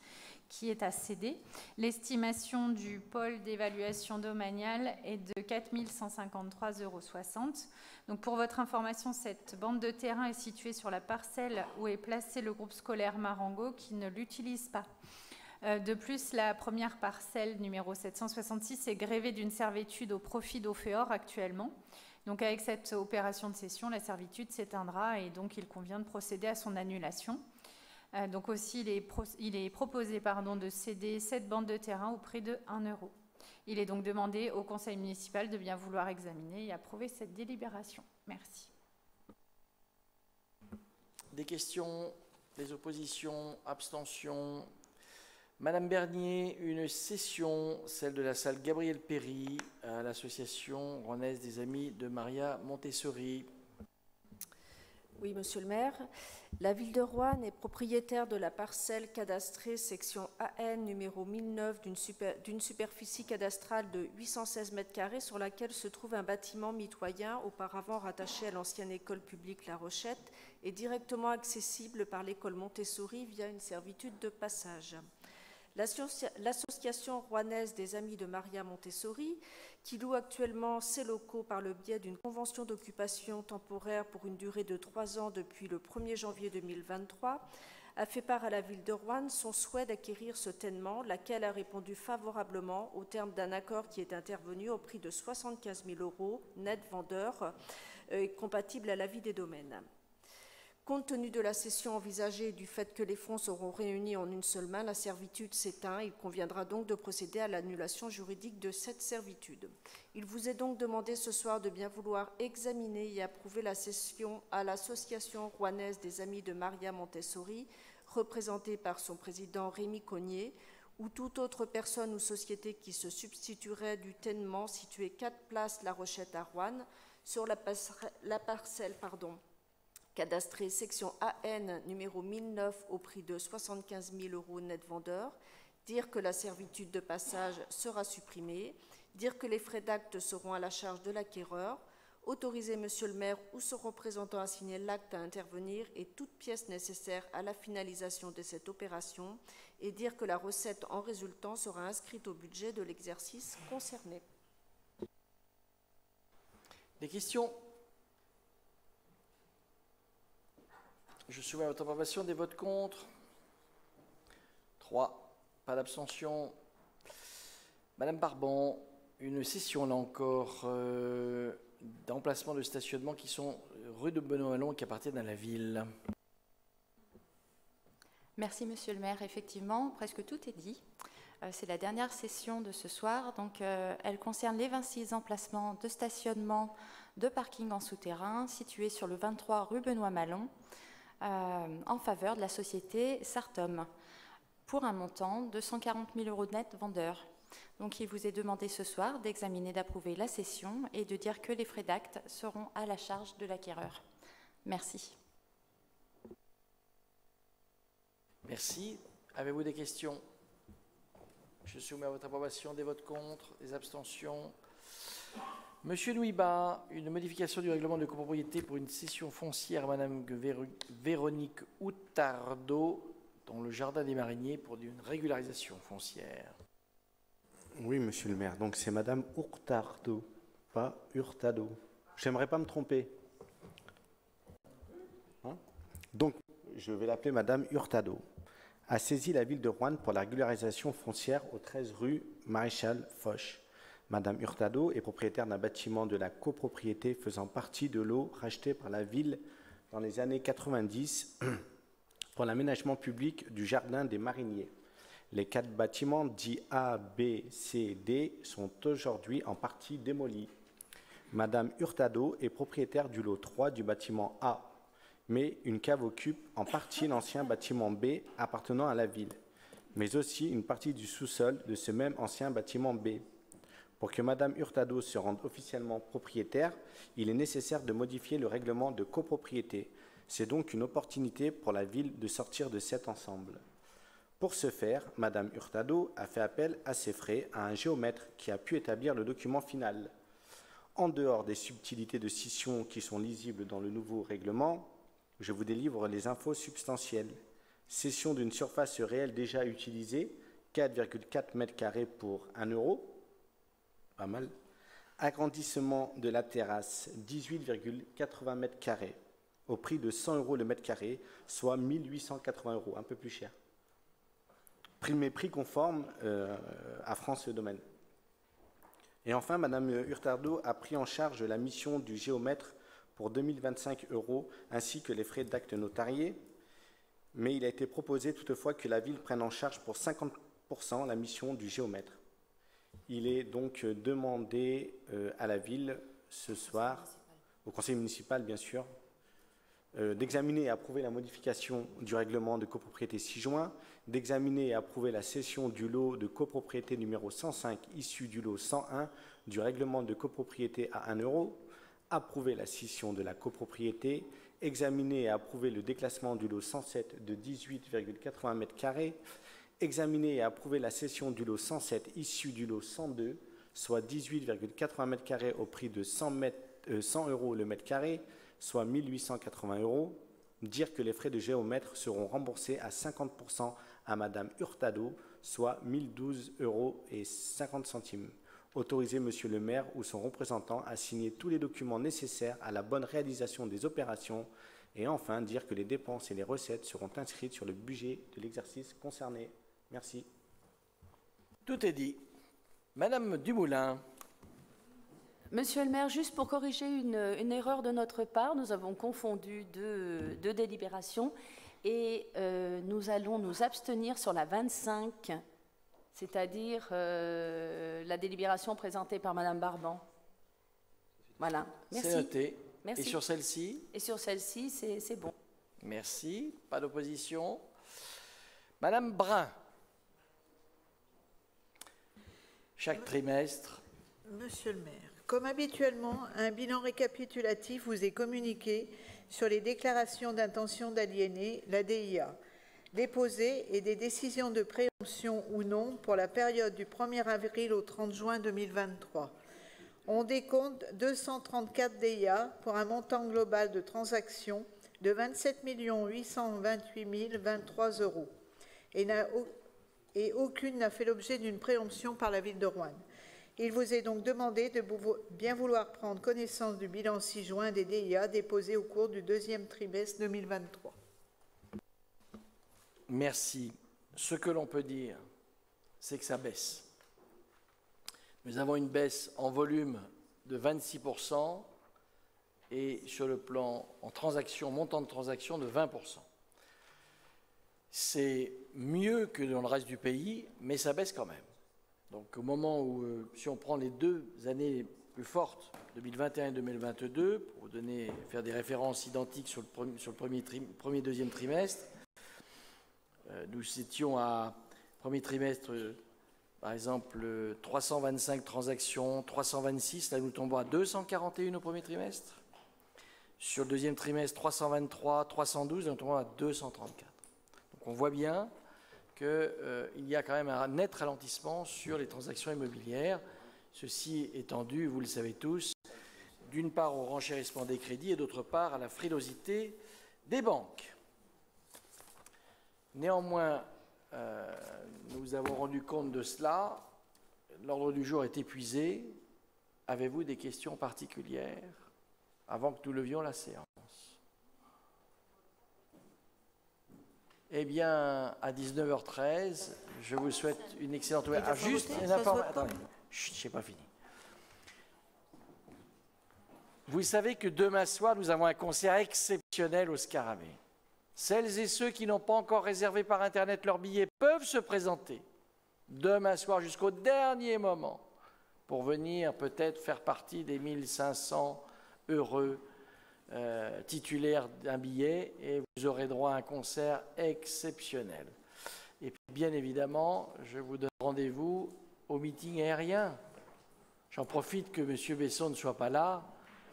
qui est à céder. L'estimation du pôle d'évaluation domaniale est de 4 153,60 €. Donc pour votre information, cette bande de terrain est située sur la parcelle où est placé le groupe scolaire Marengo qui ne l'utilise pas. De plus, la première parcelle numéro 766 est grévée d'une servitude au profit d'Ofeor actuellement. Donc avec cette opération de cession, la servitude s'éteindra et donc il convient de procéder à son annulation. Donc aussi, il est proposé de céder 7 bandes de terrain au prix de 1 euro. Il est donc demandé au conseil municipal de bien vouloir examiner et approuver cette délibération. Merci. Des questions, des oppositions, abstentions? Madame Bernier, une cession, celle de la salle Gabriel Péry à l'association rouennaise des Amis de Maria Montessori. Oui, monsieur le maire. La ville de Roanne est propriétaire de la parcelle cadastrée section AN numéro 1009 d'une superficie cadastrale de 816 m² sur laquelle se trouve un bâtiment mitoyen auparavant rattaché à l'ancienne école publique La Rochette et directement accessible par l'école Montessori via une servitude de passage. L'association rouennaise des Amis de Maria Montessori, qui loue actuellement ses locaux par le biais d'une convention d'occupation temporaire pour une durée de 3 ans depuis le 1er janvier 2023, a fait part à la ville de Roanne son souhait d'acquérir ce ténement, laquelle a répondu favorablement au terme d'un accord qui est intervenu au prix de 75 000 € net vendeur, compatible à l'avis des domaines. Compte tenu de la cession envisagée et du fait que les fonds seront réunis en une seule main, la servitude s'éteint. Il conviendra donc de procéder à l'annulation juridique de cette servitude. Il vous est donc demandé ce soir de bien vouloir examiner et approuver la cession à l'association rouennaise des Amis de Maria Montessori, représentée par son président Rémi Cognier, ou toute autre personne ou société qui se substituerait du ténement situé 4 places La Rochette à Roanne, sur la parcelle cadastrée section AN numéro 1009 au prix de 75 000 € net vendeur, dire que la servitude de passage sera supprimée, dire que les frais d'acte seront à la charge de l'acquéreur, autoriser monsieur le maire ou son représentant à signer l'acte à intervenir et toute pièce nécessaire à la finalisation de cette opération, et dire que la recette en résultant sera inscrite au budget de l'exercice concerné. Des questions? Je soumets à votre approbation. Des votes contre? 3. Pas d'abstention. Madame Barbon, une cession là encore d'emplacements de stationnement qui sont rue de Benoît-Malon et qui appartiennent à la ville. Merci monsieur le maire. Effectivement, presque tout est dit. C'est la dernière session de ce soir. Donc, elle concerne les 26 emplacements de stationnement de parking en souterrain situés sur le 23 rue Benoît-Malon, en faveur de la société Sartom, pour un montant de 140 000 € net vendeur. Donc il vous est demandé ce soir d'examiner, d'approuver la cession et de dire que les frais d'acte seront à la charge de l'acquéreur. Merci. Merci. Avez-vous des questions? Je soumets à votre approbation. Des votes contre, des abstentions. Monsieur Louiba, une modification du règlement de copropriété pour une cession foncière à Madame Véronique Hurtado dans le jardin des Mariniers pour une régularisation foncière. Oui, monsieur le maire. Donc c'est Madame Hurtado, pas Hurtado. J'aimerais pas me tromper. Donc je vais l'appeler Madame Hurtado. A saisi la ville de Roanne pour la régularisation foncière au 13 rue Maréchal Foch. Madame Hurtado est propriétaire d'un bâtiment de la copropriété faisant partie de l'eau rachetée par la ville dans les années 90 pour l'aménagement public du jardin des Mariniers. Les 4 bâtiments dits A, B, C, D sont aujourd'hui en partie démolis. Madame Hurtado est propriétaire du lot 3 du bâtiment A, mais une cave occupe en partie l'ancien bâtiment B appartenant à la ville, mais aussi une partie du sous-sol de ce même ancien bâtiment B. Pour que Madame Hurtado se rende officiellement propriétaire, il est nécessaire de modifier le règlement de copropriété. C'est donc une opportunité pour la ville de sortir de cet ensemble. Pour ce faire, Madame Hurtado a fait appel à ses frais à un géomètre qui a pu établir le document final. En dehors des subtilités de scission qui sont lisibles dans le nouveau règlement, je vous délivre les infos substantielles. Cession d'une surface réelle déjà utilisée, 4,4 m² pour 1 €, pas mal. Agrandissement de la terrasse, 18,80 m², au prix de 100 € le mètre carré, soit 1 880 €, un peu plus cher. Prix conforme à France Domaine. Et enfin, Madame Hurtado a pris en charge la mission du géomètre pour 2025 € ainsi que les frais d'acte notariés. Mais il a été proposé toutefois que la ville prenne en charge pour 50% la mission du géomètre. Il est donc demandé à la ville ce soir, au conseil municipal bien sûr, d'examiner et approuver la modification du règlement de copropriété 6 juin, d'examiner et approuver la cession du lot de copropriété numéro 105 issu du lot 101 du règlement de copropriété à 1 euro, approuver la scission de la copropriété, examiner et approuver le déclassement du lot 107 de 18,80 m², examiner et approuver la cession du lot 107 issu du lot 102, soit 18,80 m² au prix de 100 € le mètre carré, soit 1 880 €, dire que les frais de géomètre seront remboursés à 50% à Madame Hurtado, soit 1 012,50 €. Autoriser Monsieur le maire ou son représentant à signer tous les documents nécessaires à la bonne réalisation des opérations et enfin dire que les dépenses et les recettes seront inscrites sur le budget de l'exercice concerné. Merci. Tout est dit. Madame Dumoulin. Monsieur le maire, juste pour corriger une erreur de notre part, nous avons confondu deux délibérations et nous allons nous abstenir sur la 25, c'est-à-dire la délibération présentée par Madame Barban. Voilà. Merci. C'est noté. Merci. Et sur celle-ci? Et sur celle-ci, c'est bon. Merci. Pas d'opposition. Madame Brun. Chaque trimestre. Monsieur le maire, comme habituellement, un bilan récapitulatif vous est communiqué sur les déclarations d'intention d'aliéner, la DIA, déposées et des décisions de préemption ou non pour la période du 1er avril au 30 juin 2023. On décompte 234 DIA pour un montant global de transactions de 27 828 023 € et aucune n'a fait l'objet d'une préemption par la ville de Roanne. Il vous est donc demandé de bien vouloir prendre connaissance du bilan 6 juin des DIA déposés au cours du deuxième trimestre 2023. Merci. Ce que l'on peut dire, c'est que ça baisse. Nous avons une baisse en volume de 26% et sur le plan en transaction, montant de transaction de 20%. C'est mieux que dans le reste du pays, mais ça baisse quand même. Donc au moment où, si on prend les 2 années plus fortes, 2021 et 2022, pour faire des références identiques sur le deuxième trimestre, nous étions à premier trimestre, par exemple, 325 transactions, 326, là nous tombons à 241 au premier trimestre. Sur le deuxième trimestre, 323, 312, nous tombons à 234. Donc on voit bien qu'il y a quand même un net ralentissement sur les transactions immobilières. Ceci étant dû, vous le savez tous, d'une part au renchérissement des crédits et d'autre part à la frilosité des banques. Néanmoins, nous avons rendu compte de cela. L'ordre du jour est épuisé. Avez-vous des questions particulières avant que nous levions la séance? Eh bien, à 19h13, je vous souhaite une excellente... Ah, juste une information... Attendez, je n'ai pas fini. Vous savez que demain soir, nous avons un concert exceptionnel au Scarabée. Celles et ceux qui n'ont pas encore réservé par Internet leur billet peuvent se présenter demain soir jusqu'au dernier moment pour venir peut-être faire partie des 1500 heureux titulaire d'un billet et vous aurez droit à un concert exceptionnel. Et puis, bien évidemment, je vous donne rendez-vous au meeting aérien. J'en profite que M. Besson ne soit pas là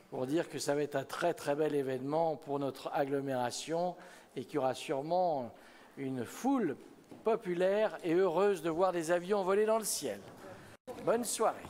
pour dire que ça va être un très très bel événement pour notre agglomération et qu'il y aura sûrement une foule populaire et heureuse de voir des avions voler dans le ciel. Bonne soirée.